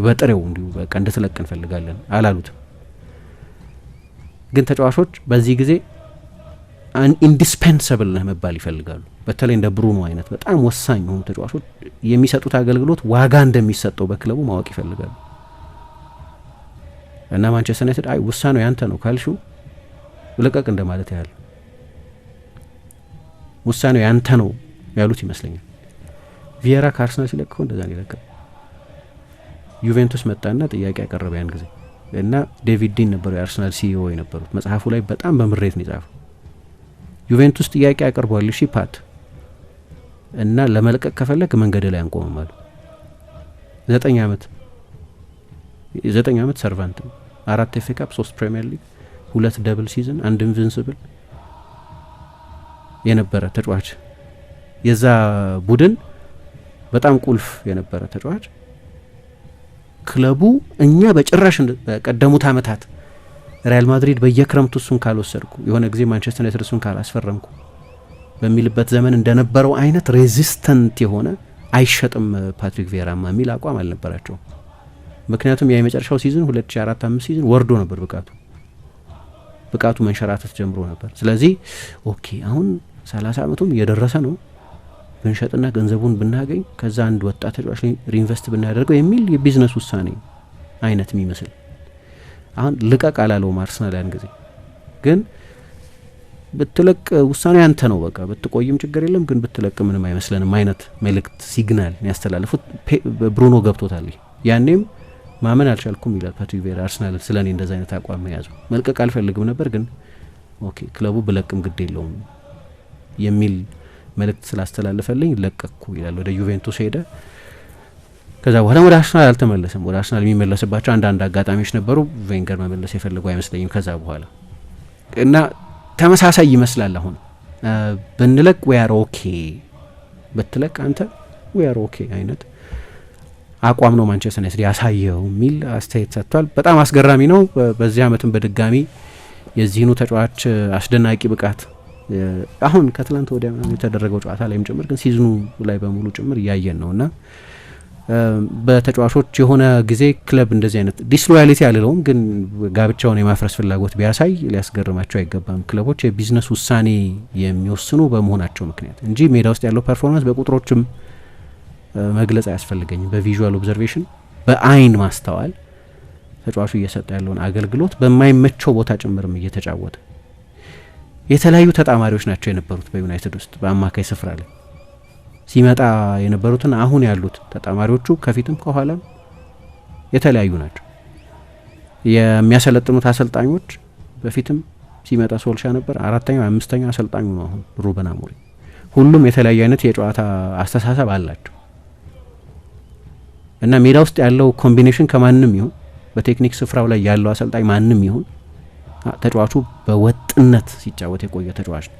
በጥሬው እንዲሁ በቃ እንድትለቅ እንፈልጋለን አላሉትም። ግን ተጫዋቾች በዚህ ጊዜ ኢንዲስፔንሰብል ነህ መባል ይፈልጋሉ። በተለይ እንደ ብሩኖ አይነት በጣም ወሳኝ የሆኑ ተጫዋቾች የሚሰጡት አገልግሎት ዋጋ እንደሚሰጠው በክለቡ ማወቅ ይፈልጋሉ። እና ማንቸስተር ዩናይትድ አይ ውሳኔው ያንተ ነው ካልሹ ልቀቅ እንደማለት ያህል ውሳኔው ያንተ ነው ያሉት ይመስለኛል። ቪየራ ከአርሰናል ሲለቀው እንደዛ ነው የለቀቀው። ዩቬንቱስ መጣና ጥያቄ ያቀረበ ያን ጊዜ እና ዴቪድ ዲን ነበሩ የአርሰናል ሲኢኦ የነበሩት። መጽሐፉ ላይ በጣም በምሬት ነው የጻፈው። ዩቬንቱስ ጥያቄ ያቀርበዋል እሺ ፓት እና ለመልቀቅ ከፈለግ መንገድ ላይ አንቆምም አሉ። 9 ዓመት ሰርቫንት ነው። 4 ኤፍ ኤ ካፕ፣ 3 ፕሪሚየር ሊግ፣ 2 ደብል ሲዝን፣ 1 ኢንቪንሲብል የነበረ ተጫዋች፣ የዛ ቡድን በጣም ቁልፍ የነበረ ተጫዋች። ክለቡ እኛ በጭራሽ በቀደሙት አመታት ሪያል ማድሪድ በየክረምቱ እሱን ካልወሰድኩ የሆነ ጊዜ ማንቸስተር ዩናይትድ እሱን ካላስፈረምኩ በሚልበት ዘመን እንደነበረው አይነት ሬዚስተንት የሆነ አይሸጥም ፓትሪክ ቪዬራማ የሚል አቋም አልነበራቸው። ምክንያቱም ያ የመጨረሻው ሲዝን 2004-5 ሲዝን ወርዶ ነበር ብቃቱ መንሸራተት ጀምሮ ነበር። ስለዚህ ኦኬ አሁን 30 ዓመቱም እየደረሰ ነው፣ ብንሸጥና ገንዘቡን ብናገኝ ከዛ አንድ ወጣት ተጫዋች ሪኢንቨስት ብናደርገው የሚል የቢዝነስ ውሳኔ አይነት የሚመስል አሁን ልቀቅ አላለውም አርሰናል ያን ጊዜ። ግን ብትለቅ ውሳኔ አንተ ነው፣ በቃ ብትቆይም ችግር የለም ግን ብትለቅ ምንም አይመስለንም አይነት መልእክት ሲግናል ያስተላለፉት። ብሩኖ ገብቶታል። ያኔም ማመን አልቻልኩም ይላል ፓትሪክ ቪዬራ አርሰናል ስለኔ እንደዛ አይነት አቋም መያዙ። መልቀቅ አልፈልግም ነበር ግን ኦኬ ክለቡ ብለቅም ግድ የለውም የሚል መልእክት ስላስተላለፈልኝ ለቀቅኩ ይላል። ወደ ዩቬንቱስ ሄደ። ከዛ በኋላ ወደ አርሰናል አልተመለሰም። ወደ አርሰናል የሚመለስባቸው አንዳንድ አጋጣሚዎች ነበሩ። ቬንገር መመለስ የፈለጉ አይመስለኝም ከዛ በኋላ እና ተመሳሳይ ይመስላል። አሁን ብንለቅ ዌአር ኦኬ፣ ብትለቅ አንተ ዌአር ኦኬ አይነት አቋም ነው ማንቸስተር ዩናይትድ ያሳየው የሚል አስተያየት ሰጥቷል። በጣም አስገራሚ ነው። በዚህ አመትም በድጋሚ የዚህኑ ተጫዋች አስደናቂ ብቃት አሁን ከትላንት ወዲያ የተደረገው ጨዋታ ላይም ጭምር ግን ሲዝኑ ላይ በሙሉ ጭምር እያየን ነው እና በተጫዋቾች የሆነ ጊዜ ክለብ እንደዚህ አይነት ዲስሎያሊቲ አልለውም ግን ጋብቻውን የማፍረስ ፍላጎት ቢያሳይ ሊያስገርማቸው አይገባም። ክለቦች የቢዝነስ ውሳኔ የሚወስኑ በመሆናቸው ምክንያት እንጂ ሜዳ ውስጥ ያለው ፐርፎርማንስ በቁጥሮችም መግለጽ አያስፈልገኝም። በቪዥዋል ኦብዘርቬሽን በአይን ማስተዋል ተጫዋቹ እየሰጠ ያለውን አገልግሎት በማይመቸው ቦታ ጭምርም እየተጫወተ የተለያዩ ተጣማሪዎች ናቸው የነበሩት በዩናይትድ ውስጥ በአማካይ ስፍራ ላይ ሲመጣ የነበሩትና አሁን ያሉት ተጣማሪዎቹ ከፊትም ከኋላም የተለያዩ ናቸው። የሚያሰለጥኑት አሰልጣኞች በፊትም ሲመጣ ሶልሻ ነበር፣ አራተኛው አምስተኛው አሰልጣኙ ነው አሁን ሩበን አሞሪም። ሁሉም የተለያየ አይነት የጨዋታ አስተሳሰብ አላቸው እና ሜዳ ውስጥ ያለው ኮምቢኔሽን ከማንም ይሁን በቴክኒክ ስፍራው ላይ ያለው አሰልጣኝ ማንም ይሁን ተጫዋቹ በወጥነት ሲጫወት የቆየ ተጫዋች ነው።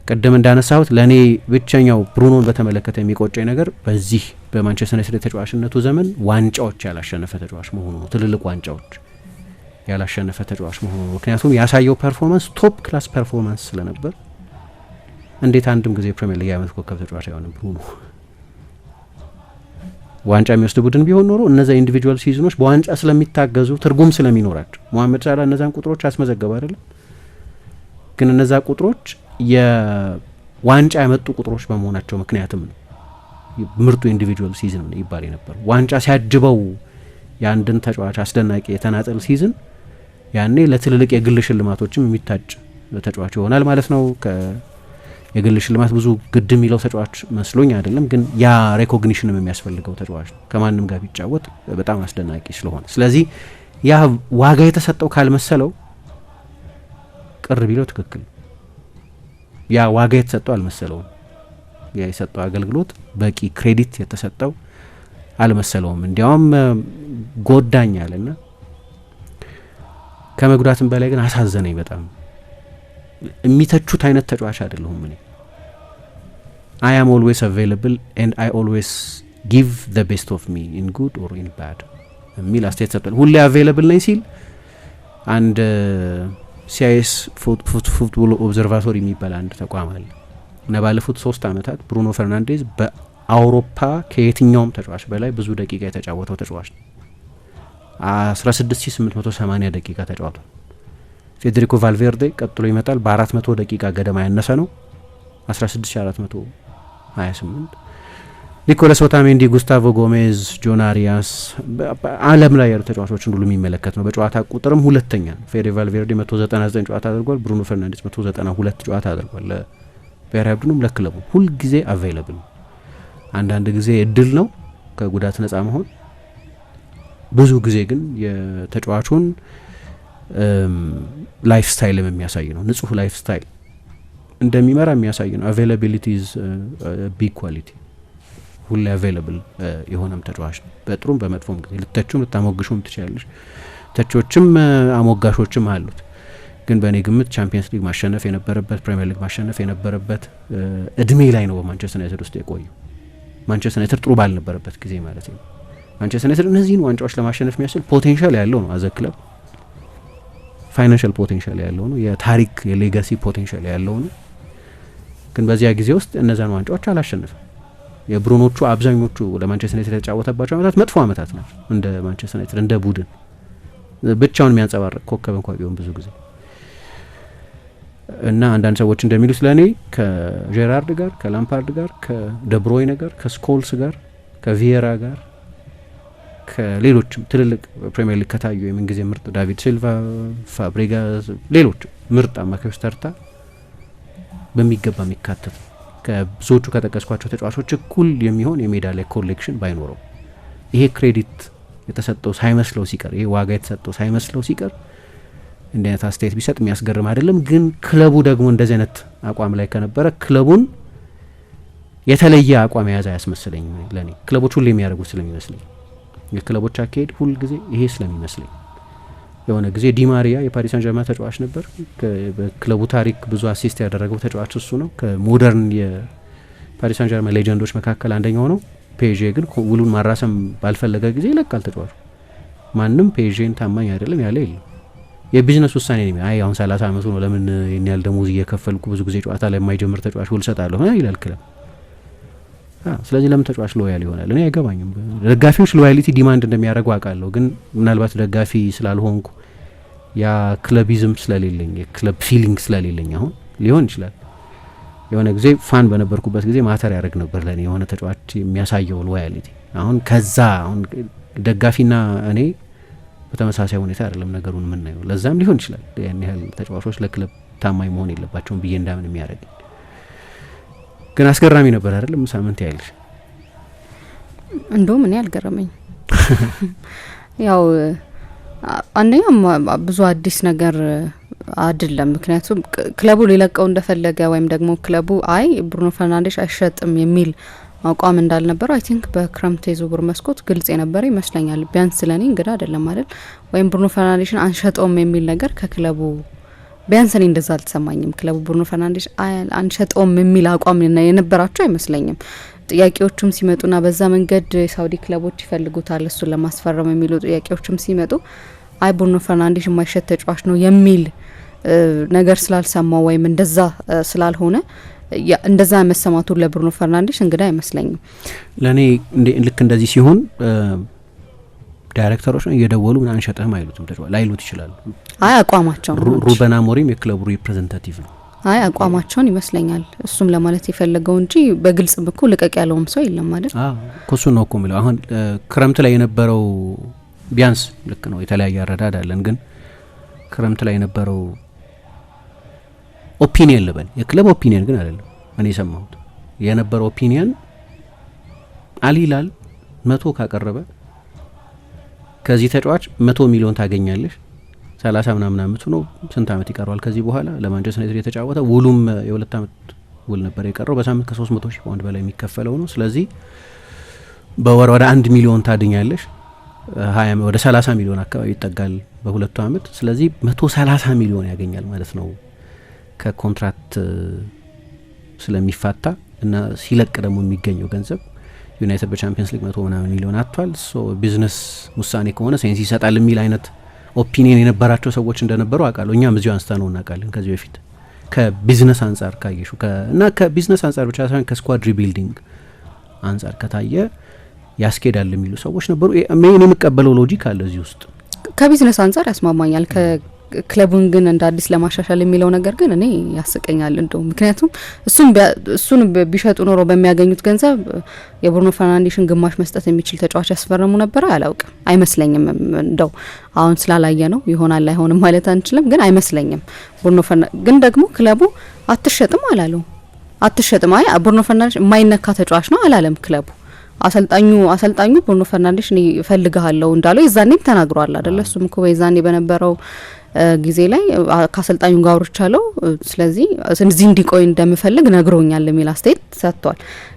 ቀደም እንዳነሳሁት ለኔ ብቸኛው ብሩኖን በተመለከተ የሚቆጨኝ ነገር በዚህ በማንቸስተር ዩናይትድ ተጫዋችነቱ ዘመን ዋንጫዎች ያላሸነፈ ተጫዋች መሆኑ ነው። ትልልቅ ዋንጫዎች ያላሸነፈ ተጫዋች መሆኑ ነው። ምክንያቱም ያሳየው ፐርፎርማንስ ቶፕ ክላስ ፐርፎርማንስ ስለነበር እንዴት አንድም ጊዜ ፕሪሚየር ሊግ የዓመት ኮከብ ተጫዋች አይሆንም ብሩኖ? ዋንጫ የሚወስድ ቡድን ቢሆን ኖሮ እነዛ ኢንዲቪጁዋል ሲዝኖች በዋንጫ ስለሚታገዙ ትርጉም ስለሚኖራቸው መሐመድ ሳላ እነዛን ቁጥሮች አስመዘገበ አይደለም። ግን እነዛ ቁጥሮች የዋንጫ ያመጡ ቁጥሮች በመሆናቸው ምክንያትም ነው ምርጡ ኢንዲቪጁዋል ሲዝን ነው ይባል ነበር። ዋንጫ ሲያጅበው የአንድን ተጫዋች አስደናቂ የተናጠል ሲዝን ያኔ ለትልልቅ የግል ሽልማቶችም የሚታጭ ተጫዋች ይሆናል ማለት ነው። የግል ሽልማት ብዙ ግድ የሚለው ተጫዋች መስሎኝ አይደለም፣ ግን ያ ሬኮግኒሽንም የሚያስፈልገው ተጫዋች ነው ከማንም ጋር ቢጫወት በጣም አስደናቂ ስለሆነ። ስለዚህ ያ ዋጋ የተሰጠው ካልመሰለው ቅር ቢለው ትክክል፣ ያ ዋጋ የተሰጠው አልመሰለውም። ያ የሰጠው አገልግሎት በቂ ክሬዲት የተሰጠው አልመሰለውም። እንዲያውም ጎዳኝ አለና ከመጉዳትም በላይ ግን አሳዘነኝ በጣም። የሚተቹት አይነት ተጫዋች አይደለሁም እኔ። I am always available and I always give the best of me in good or in bad የሚል አስተያየት ሰጥቷል። ሁሌ አቬይለብል ነኝ ሲል አንድ ሲአይኤስ ፉትቦል ኦብዘርቫቶሪ የሚባል አንድ ተቋም አለ እና ባለፉት 3 ዓመታት ብሩኖ ፈርናንዴዝ በአውሮፓ ከየትኛውም ተጫዋች በላይ ብዙ ደቂቃ የተጫወተው ተጫዋች ነው። 16880 ደቂቃ ተጫውቷል። ፌዴሪኮ ቫልቬርዴ ቀጥሎ ይመጣል። በ400 ደቂቃ ገደማ ያነሰ ነው 16428። ኒኮላስ ኦታሜንዲ፣ ጉስታቮ ጎሜዝ፣ ጆን አሪያስ ዓለም ላይ ያሉ ተጫዋቾችን ሁሉ የሚመለከት ነው። በጨዋታ ቁጥርም ሁለተኛ ነው። ፌዴ ቫልቬርዴ 199 ጨዋታ አድርጓል። ብሩኖ ፈርናንዴዝ 192 ጨዋታ አድርጓል። ለብሔራዊ ቡድኑም ለክለቡም ሁልጊዜ አቬይለብል ነው። አንዳንድ ጊዜ እድል ነው ከጉዳት ነጻ መሆን፣ ብዙ ጊዜ ግን የተጫዋቹን ላይፍ ስታይልም የሚያሳይ ነው። ንጹህ ላይፍ ስታይል እንደሚመራ የሚያሳይ ነው። አቬይላቢሊቲ ኢዝ ቢግ ኳሊቲ። ሁሌ አቬይላብል የሆነም ተጫዋች ነው። በጥሩም በመጥፎም ጊዜ ልተቹም ልታሞግሹም ትችላለች። ተቾችም አሞጋሾችም አሉት። ግን በእኔ ግምት ቻምፒየንስ ሊግ ማሸነፍ የነበረበት ፕሪሚየር ሊግ ማሸነፍ የነበረበት እድሜ ላይ ነው በማንቸስተር ዩናይትድ ውስጥ የቆዩ። ማንቸስተር ዩናይትድ ጥሩ ባልነበረበት ጊዜ ማለት ነው። ማንቸስተር ዩናይትድ እነዚህን ዋንጫዎች ለማሸነፍ የሚያስችል ፖቴንሻል ያለው ነው። አዘ ክለብ ፋይናንሻል ፖቴንሻል ያለው ነው። የታሪክ የሌጋሲ ፖቴንሻል ያለው ነው። ግን በዚያ ጊዜ ውስጥ እነዛን ዋንጫዎች አላሸነፈም። የብሩኖቹ አብዛኞቹ ለማንቸስተር ዩናይትድ የተጫወተባቸው ዓመታት መጥፎ ዓመታት ናቸው። እንደ ማንቸስተር ዩናይትድ እንደ ቡድን ብቻውን የሚያንጸባርቅ ኮከብ እንኳን ቢሆን ብዙ ጊዜ እና አንዳንድ ሰዎች እንደሚሉት ለእኔ ከጄራርድ ጋር ከላምፓርድ ጋር ከደብሮይነ ጋር ከስኮልስ ጋር ከቪየራ ጋር ከሌሎችም ትልልቅ ፕሪሚየር ሊግ ከታዩ የምንጊዜ ምርጥ ዳቪድ ሲልቫ፣ ፋብሪጋስ፣ ሌሎች ምርጥ አማካዮች ተርታ በሚገባ የሚካተት ከብዙዎቹ ከጠቀስኳቸው ተጫዋቾች እኩል የሚሆን የሜዳ ላይ ኮሌክሽን ባይኖረው ይሄ ክሬዲት የተሰጠው ሳይመስለው ሲቀር ይሄ ዋጋ የተሰጠው ሳይመስለው ሲቀር እንዲህ አይነት አስተያየት ቢሰጥ የሚያስገርም አይደለም። ግን ክለቡ ደግሞ እንደዚህ አይነት አቋም ላይ ከነበረ ክለቡን የተለየ አቋም የያዘ አያስመስለኝም። ለእኔ ክለቦች ሁሌ የሚያደርጉት ስለሚመስለኝ የክለቦች አካሄድ ሁል ጊዜ ይሄ ስለሚመስለኝ የሆነ ጊዜ ዲማሪያ የፓሪስ ሳን ጀርማን ተጫዋች ነበር። በክለቡ ታሪክ ብዙ አሲስት ያደረገው ተጫዋች እሱ ነው። ከሞደርን የፓሪስ ሳን ጀርማን ሌጀንዶች መካከል አንደኛው ነው። ፔዤ ግን ውሉን ማራሰም ባልፈለገ ጊዜ ይለቃል ተጫዋቹ። ማንም ፔዤን ታማኝ አይደለም ያለ የለም። የቢዝነስ ውሳኔ ነው። አይ አሁን 30 ዓመቱ ነው ለምን የኔ ያህል ደሞዝ እየከፈልኩ ብዙ ጊዜ ጨዋታ ላይ የማይጀምር ተጫዋች ውል ሰጣለሁ ይላል ክለብ። ስለዚህ ለምን ተጫዋች ሎያል ይሆናል? እኔ አይገባኝም። ደጋፊዎች ሎያሊቲ ዲማንድ እንደሚያደርጉ አውቃለሁ። ግን ምናልባት ደጋፊ ስላልሆንኩ ያ ክለቢዝም ስለሌለኝ የክለብ ፊሊንግ ስለሌለኝ አሁን ሊሆን ይችላል። የሆነ ጊዜ ፋን በነበርኩበት ጊዜ ማተር ያደርግ ነበር ለኔ የሆነ ተጫዋች የሚያሳየው ሎያሊቲ። አሁን ከዛ አሁን ደጋፊና እኔ በተመሳሳይ ሁኔታ አይደለም ነገሩን የምናየው። ለዛም ሊሆን ይችላል ያን ያህል ተጫዋቾች ለክለብ ታማኝ መሆን የለባቸውም ብዬ እንዳምን የሚያደርገኝ። ግን አስገራሚ ነበር አይደለም ሳምንት ያይልሽ። እንደውም እኔ አልገረመኝ። ያው አንደኛ ብዙ አዲስ ነገር አይደለም። ምክንያቱም ክለቡ ሊለቀው እንደፈለገ ወይም ደግሞ ክለቡ አይ ብሩኖ ፈርናንዴሽ አይሸጥም የሚል አቋም እንዳልነበር አይ ቲንክ በክረምት የዝውውር መስኮት ግልጽ የነበረ ይመስለኛል። ቢያንስ ለኔ እንግዳ አይደለም አይደል? ወይም ብሩኖ ፈርናንዴሽን አንሸጠውም የሚል ነገር ከክለቡ ቢያንስ እኔ እንደዛ አልተሰማኝም። ክለቡ ብሩኖ ፈርናንዴሽ አንሸጠውም የሚል አቋም የነበራቸው አይመስለኝም። ጥያቄዎቹም ሲመጡና በዛ መንገድ የሳውዲ ክለቦች ይፈልጉታል እሱን ለማስፈረም የሚሉ ጥያቄዎችም ሲመጡ አይ ብሩኖ ፈርናንዴሽ የማይሸጥ ተጫዋች ነው የሚል ነገር ስላልሰማው ወይም እንደዛ ስላልሆነ እንደዛ መሰማቱ ለብሩኖ ፈርናንዴሽ እንግዳ አይመስለኝም። ለእኔ ልክ እንደዚህ ሲሆን ዳይሬክተሮች ነው እየደወሉ ምን አንሸጥህም አይሉትም ተጫዋች ላይሉት ይችላሉ። አይ አቋማቸው ሩበን አሞሪም የክለቡ ሪፕሬዘንታቲቭ ነው። አይ አቋማቸውን ይመስለኛል እሱም ለማለት የፈለገው እንጂ በግልጽ በኩል ልቀቅ ያለውም ሰው የለም ማለት ኮሱ ነው እኮ የሚለው። አሁን ክረምት ላይ የነበረው ቢያንስ ልክ ነው የተለያየ አረዳድ አለን። ግን ክረምት ላይ የነበረው ኦፒኒየን ልበል የክለብ ኦፒኒየን ግን አይደለም እኔ የሰማሁት የነበረው ኦፒኒየን አልሂላል 100 ካቀረበ ከዚህ ተጫዋች 100 ሚሊዮን ታገኛለሽ 30 ምናምን አመቱ ነው ስንት አመት ይቀረዋል ከዚህ በኋላ ለማንቸስተር ዩናይትድ የተጫወተ ውሉም የ2 አመት ውል ነበር የቀረው በሳምንት ከ300 ሺህ ፓውንድ በላይ የሚከፈለው ነው። ስለዚህ በወር ወደ 1 ሚሊዮን ታድኛለሽ 20 ወደ 30 ሚሊዮን አካባቢ ይጠጋል በሁለቱ አመት። ስለዚህ 130 ሚሊዮን ያገኛል ማለት ነው ከኮንትራክት ስለሚፋታ እና ሲለቅ ደግሞ የሚገኘው ገንዘብ ዩናይትድ በቻምፒየንስ ሊግ 100 ምናምን ሚሊዮን አጥቷል። ሶ ቢዝነስ ውሳኔ ከሆነ ሴንስ ይሰጣል የሚል አይነት ኦፒኒየን የነበራቸው ሰዎች እንደነበሩ አውቃለሁ። እኛም እዚሁ አንስታ ነው እናውቃለን ከዚህ በፊት ከቢዝነስ አንጻር ካየሹ እና ከቢዝነስ አንጻር ብቻ ሳይሆን ከስኳድ ሪቢልዲንግ አንጻር ከታየ ያስኬዳል የሚሉ ሰዎች ነበሩ። ምን የሚቀበለው ሎጂክ አለ እዚህ ውስጥ ከቢዝነስ አንጻር ያስማማኛል። ክለቡን ግን እንደ አዲስ ለማሻሻል የሚለው ነገር ግን እኔ ያስቀኛል እንደው ምክንያቱም እሱን ቢሸጡ ኖሮ በሚያገኙት ገንዘብ የብሩኖ ፈርናንዴሽን ግማሽ መስጠት የሚችል ተጫዋች ያስፈረሙ ነበር። አላውቅም አይመስለኝም። እንደው አሁን ስላላየ ነው ይሆናል አይሆንም ማለት አንችልም፣ ግን አይመስለኝም። ብሩኖ ግን ደግሞ ክለቡ አትሸጥም አላለው። አትሸጥም አይ ብሩኖ ፈርናንዴሽ የማይነካ ተጫዋች ነው አላለም ክለቡ። አሰልጣኙ ብሩኖ ፈርናንዴሽ እኔ እፈልግሃለሁ እንዳለው የዛኔም ተናግሯል አይደለ? እሱም እኮ የዛኔ በነበረው ጊዜ ላይ ከአሰልጣኙ ጋር አውርቻለሁ ስለዚህ እዚህ እንዲቆይ እንደምፈልግ ነግሮኛል የሚል አስተያየት ሰጥቷል።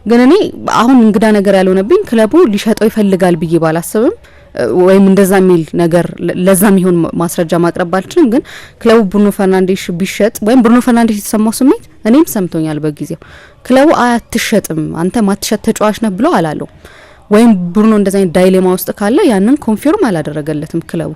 ግን እኔ አሁን እንግዳ ነገር ያልሆነብኝ ክለቡ ሊሸጠው ይፈልጋል ብዬ ባላስብም ወይም እንደዛ የሚል ነገር ለዛም ይሁን ማስረጃ ማቅረብ ባልችልም ግን ክለቡ ብሩኖ ፈርናንዴሽ ቢሸጥ ወይም ብሩኖ ፈርናንዴሽ የተሰማው ስሜት እኔም ሰምቶኛል በጊዜው። ክለቡ አትሸጥም አንተ ማትሸጥ ተጫዋች ነህ ብሎ አላለው። ወይም ብሩኖ እንደዛ አይነት ዳይሌማ ውስጥ ካለ ያንን ኮንፊርም አላደረገለትም ክለቡ።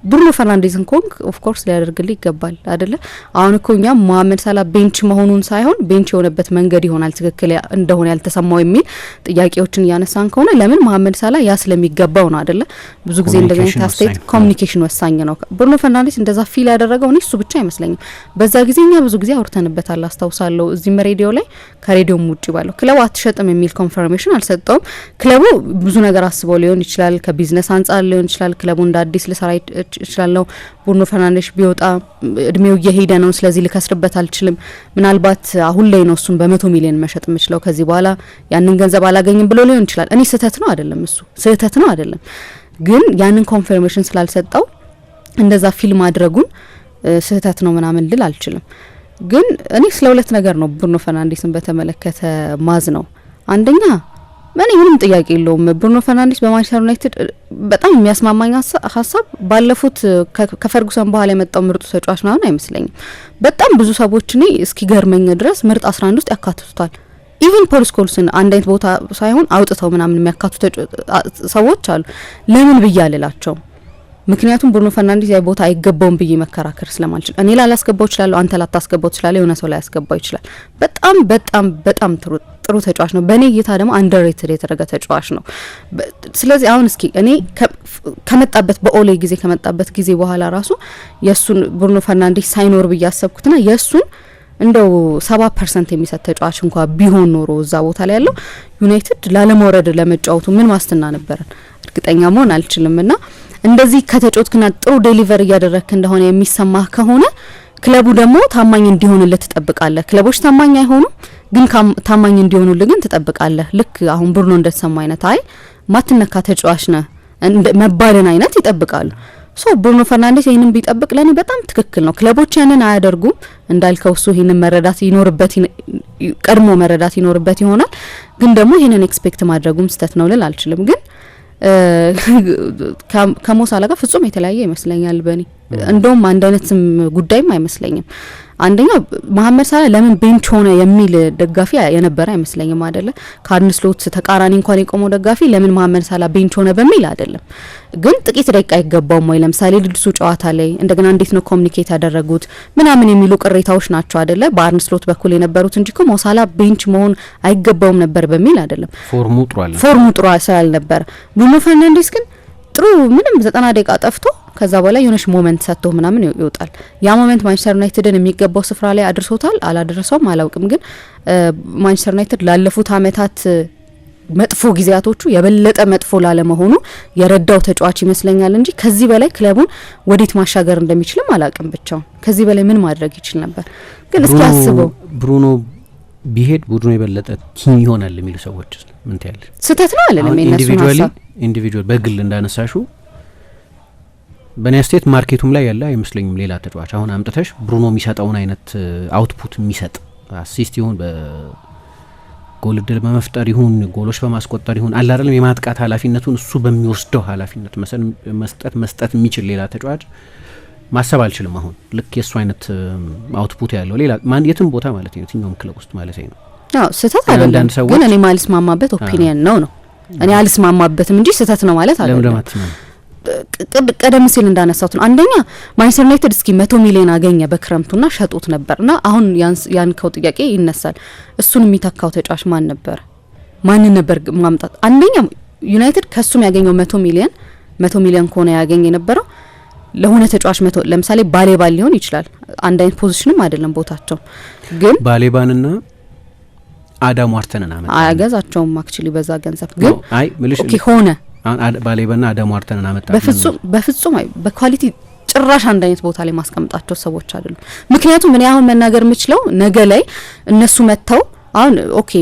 ብሩኖ ፈርናንዴዝን ኮንክ ኦፍ ኮርስ ሊያደርግልህ ይገባል አይደለ? አሁን እኮ እኛ መሐመድ ሳላ ቤንች መሆኑን ሳይሆን ቤንች የሆነበት መንገድ ይሆናል ትክክል እንደሆነ ያልተሰማው የሚል ጥያቄዎችን እያነሳን ከሆነ ለምን መሐመድ ሳላ ያ ስለሚገባው ነው አይደለ? ብዙ ጊዜ እንደዚህ ታስቴት ኮሚኒኬሽን ወሳኝ ነው። ብሩኖ ፈርናንዴዝ እንደዛ ፊል ያደረገው እኔ እሱ ብቻ አይመስለኝም። በዛ ጊዜ እኛ ብዙ ጊዜ አውርተንበታል አስታውሳለሁ። እዚህም ሬዲዮ ላይ ከሬዲዮም ውጪ ባለው ክለቡ አትሸጥም የሚል ኮንፈርሜሽን አልሰጠውም። ክለቡ ብዙ ነገር አስበው ሊሆን ይችላል፣ ከቢዝነስ አንጻር ሊሆን ይችላል። ክለቡ እንደ አዲስ ልሰራ ይችላልው ብሩኖ ፈርናንዴዝ ቢወጣ እድሜው እየሄደ ነው፣ ስለዚህ ልከስርበት አልችልም። ምናልባት አሁን ላይ ነው እሱን በ100 ሚሊዮን መሸጥ የምችለው ከዚህ በኋላ ያንን ገንዘብ አላገኝም ብሎ ሊሆን ይችላል። እኔ ስህተት ነው አይደለም፣ እሱ ስህተት ነው አይደለም፣ ግን ያንን ኮንፈርሜሽን ስላልሰጠው እንደዛ ፊልም ማድረጉን ስህተት ነው ምናምን ልል አልችልም። ግን እኔ ስለ ሁለት ነገር ነው ብሩኖ ፈርናንዴዝን በተመለከተ ማዝ ነው። አንደኛ እኔ ምንም ጥያቄ የለውም ብሩኖ ፈርናንዴዝ በማንቸስተር ዩናይትድ በጣም የሚያስማማኝ ሀሳብ ባለፉት ከፈርጉሰን በኋላ የመጣው ምርጡ ተጫዋች ምናምን አይመስለኝም። በጣም ብዙ ሰዎች እኔ እስኪገርመኝ ድረስ ምርጥ 11 ውስጥ ያካትቱታል። ኢቨን ፖል ስኮልስን አንድ አይነት ቦታ ሳይሆን አውጥተው ምናምን የሚያካትቱ ሰዎች አሉ። ለምን ብዬ አልላቸው፣ ምክንያቱም ብሩኖ ፈርናንዴዝ ያ ቦታ አይገባውም ብዬ መከራከር ስለማልችል እኔ ላላስገባው እችላለሁ፣ አንተ ላታስገባው ትችላለህ፣ የሆነ ሰው ላይ ያስገባው ይችላል። በጣም በጣም በጣም ጥሩ ተጫዋች ነው። በእኔ እይታ ደግሞ አንደርሬትድ የተደረገ ተጫዋች ነው። ስለዚህ አሁን እስኪ እኔ ከመጣበት በኦሌ ጊዜ ከመጣበት ጊዜ በኋላ ራሱ የእሱን ብሩኖ ፈርናንዴዝ ሳይኖር ብዬ አሰብኩትና የእሱን እንደው 70% የሚሰጥ ተጫዋች እንኳ ቢሆን ኖሮ እዛ ቦታ ላይ ያለው ዩናይትድ ላለመውረድ ለመጫወቱ ምን ዋስትና ነበረን? እርግጠኛ መሆን አልችልም። እና እንደዚህ ከተጫወትክና ጥሩ ዴሊቨር እያደረግክ እንደሆነ የሚሰማህ ከሆነ ክለቡ ደግሞ ታማኝ እንዲሆንልህ ትጠብቃለህ። ክለቦች ታማኝ አይሆኑም፣ ግን ታማኝ እንዲሆኑልህ ግን ትጠብቃለህ። ልክ አሁን ብሩኖ እንደተሰማ አይነት አይ ማትነካ ተጫዋች ነህ መባልን አይነት ይጠብቃሉ። ብሩኖ ፈርናንዴዝ ይህንን ቢጠብቅ ለኔ በጣም ትክክል ነው። ክለቦች ያንን አያደርጉም እንዳልከው እሱ ይህንን መረዳት ይኖርበት ቀድሞ መረዳት ይኖርበት ይሆናል። ግን ደግሞ ይህንን ኤክስፔክት ማድረጉም ስህተት ነው ልል አልችልም። ግን ከሞሳላ ጋር ፍጹም የተለያየ ይመስለኛል። በእኔ እንደውም አንድ አይነት ጉዳይም አይመስለኝም። አንደኛ መሐመድ ሳላ ለምን ቤንች ሆነ የሚል ደጋፊ የነበረ አይመስለኝም አይደለ? ከአርነ ስሎት ተቃራኒ እንኳን የቆመው ደጋፊ ለምን መሐመድ ሳላ ቤንች ሆነ በሚል አይደለም። ግን ጥቂት ደቂቃ አይገባውም ወይ ለምሳሌ ድልሱ ጨዋታ ላይ እንደገና እንዴት ነው ኮሚኒኬት ያደረጉት ምናምን የሚሉ ቅሬታዎች ናቸው አይደለ? በአርነ ስሎት በኩል የነበሩት እንጂ ኮ ሞሳላ ቤንች መሆን አይገባውም ነበር በሚል አይደለም። ፎርሙ ጥሩ ስላልነበረ ብሩኖ ፈርናንዴዝ ግን ጥሩ ምንም 90 ደቂቃ ጠፍቶ ከዛ በኋላ የሆነች ሞመንት ሰጥቶ ምናምን ይወጣል። ያ ሞመንት ማንቸስተር ዩናይትድን የሚገባው ስፍራ ላይ አድርሶታል አላደረሰውም አላውቅም። ግን ማንቸስተር ዩናይትድ ላለፉት አመታት መጥፎ ጊዜያቶቹ የበለጠ መጥፎ ላለመሆኑ የረዳው ተጫዋች ይመስለኛል እንጂ ከዚህ በላይ ክለቡን ወዴት ማሻገር እንደሚችልም አላውቅም። ብቻውን ከዚህ በላይ ምን ማድረግ ይችል ነበር? ግን እስኪ አስበው ብሩኖ ቢሄድ ቡድኑ የበለጠ ቲም ይሆናል የሚሉ ሰዎች ምን ታያለ? ስህተት ነው አለንም ኢንዲቪጁዋል በግል እንዳነሳሹ በኔ አስተያየት ማርኬቱም ላይ ያለ አይመስለኝም ሌላ ተጫዋች አሁን አምጥተሽ ብሩኖ የሚሰጠውን አይነት አውትፑት የሚሰጥ አሲስት ይሁን በጎል እድል በመፍጠር ይሁን ጎሎች በማስቆጠር ይሁን አለ አይደለም የማጥቃት ኃላፊነቱን እሱ በሚወስደው ኃላፊነት መስጠት የሚችል ሌላ ተጫዋች ማሰብ አልችልም። አሁን ልክ የሱ አይነት አውትፑት ያለው ሌላ ማን የትም ቦታ ማለት ነው የትኛውም ክለብ ውስጥ ማለት ነው። አዎ ስህተት አይደለም፣ ግን እኔ ማልስማማበት ኦፒኒየን ነው እኔ አልስማማበትም እንጂ ስህተት ነው ማለት አይደለም። ቀደም ሲል እንዳነሳሁት ነው። አንደኛ ማንቸስተር ዩናይትድ እስኪ 100 ሚሊዮን አገኘ በክረምቱና ሸጦት ነበርና አሁን ያንከው ጥያቄ ይነሳል። እሱን የሚተካው ተጫዋች ማን ነበር? ማን ነበር ማምጣት? አንደኛ ዩናይትድ ከሱም ያገኘው 100 ሚሊዮን ከሆነ ያገኘ የነበረው ለሆነ ተጫዋች ለምሳሌ ባሌባን ሊሆን ይችላል። አንድ አይነት ፖዚሽንም አይደለም ቦታቸው። ግን ባሌባንና አዳም ዋርተንን አመጣ አያገዛቸውም አክቹሊ በዛ ገንዘብ ግን ኦኬ ሆነ ባሌባና አዳም ዋርተንን አመጣ። በፍጹም በኳሊቲ ጭራሽ አንድ አይነት ቦታ ላይ ማስቀምጣቸው ሰዎች አይደሉም። ምክንያቱም ምን ያሁን መናገር የምችለው ነገ ላይ እነሱ መጥተው አሁን ኦኬ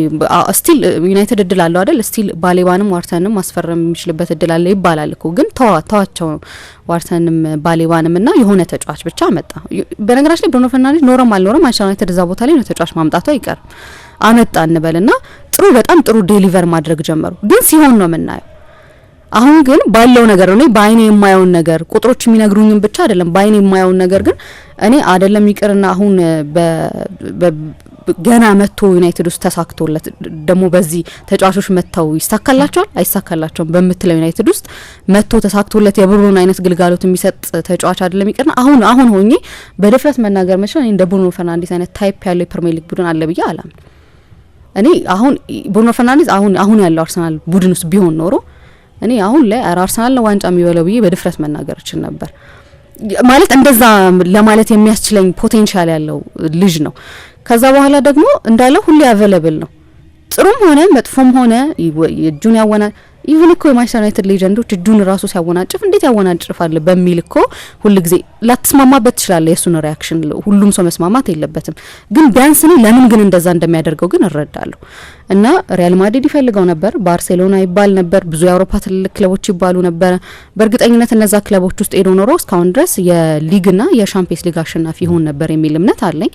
ስቲል ዩናይትድ እድል አለው አይደል? ስቲል ባሌባንም ዋርተንም ማስፈረም የሚችልበት እድል አለ ይባላል እኮ። ግን ተዋቸው ዋርተንም ባሌባንም እና የሆነ ተጫዋች ብቻ አመጣ። በነገራችን ላይ ብሩኖ ፈርናንዴዝ ኖረም አልኖረም ማንቸስተር ዩናይትድ እዛ ቦታ ላይ ነው ተጫዋች ማምጣቱ አይቀርም። አመጣ እንበልና በጣም ጥሩ ዴሊቨር ማድረግ ጀመሩ። ግን ሲሆን ነው የምናየው። አሁን ግን ባለው ነገር ነው በአይኔ የማየውን ነገር ቁጥሮች የሚነግሩኝም ብቻ አይደለም በአይኔ የማየውን ነገር ግን እኔ አይደለም ይቅርና አሁን ገና መጥቶ ዩናይትድ ውስጥ ተሳክቶለት ደግሞ በዚህ ተጫዋቾች መጥተው ይሳካላቸዋል አይሳካላቸውም በምትለው ዩናይትድ ውስጥ መጥቶ ተሳክቶለት የብሩኖን አይነት ግልጋሎት የሚሰጥ ተጫዋች አይደለም ይቀርና አሁን ሆኜ በድፍረት መናገር መቻል እንደ ብሩኖ ፈርናንዴዝ አይነት ታይፕ ያለው የፕሪሚየር ሊግ ቡድን አለ ብዬ አላምን። እኔ አሁን ብሩኖ ፈርናንዴዝ አሁን ያለው አርሰናል ቡድን ውስጥ ቢሆን ኖሮ እኔ አሁን ላይ አርሰናል ነው ዋንጫ የሚበለው ብዬ በድፍረት መናገር እችል ነበር። ማለት እንደዛ ለማለት የሚያስችለኝ ፖቴንሻል ያለው ልጅ ነው። ከዛ በኋላ ደግሞ እንዳለው ሁሌ አቬለብል ነው። ጥሩም ሆነ መጥፎም ሆነ እጁን ያወና ኢቭን እኮ የማንቸስተር ዩናይትድ ሌጀንዶች እጁን ራሱ ሲያወናጭፍ እንዴት ያወናጭፋል በሚል እኮ ሁሉ ጊዜ ላትስማማበት ይችላል። የሱን ሪአክሽን ሁሉም ሰው መስማማት የለበትም። ግን ቢያንስ ነው ለምን ግን እንደዛ እንደሚያደርገው ግን እረዳለሁ። እና ሪያል ማድሪድ ይፈልገው ነበር፣ ባርሴሎና ይባል ነበር፣ ብዙ የአውሮፓ ትልልቅ ክለቦች ይባሉ ነበር። በእርግጠኝነት እነዛ ክለቦች ውስጥ ሄዶ ኖሮ እስካሁን ድረስ የሊግና የሻምፒየንስ ሊግ አሸናፊ ይሆን ነበር የሚል እምነት አለኝ።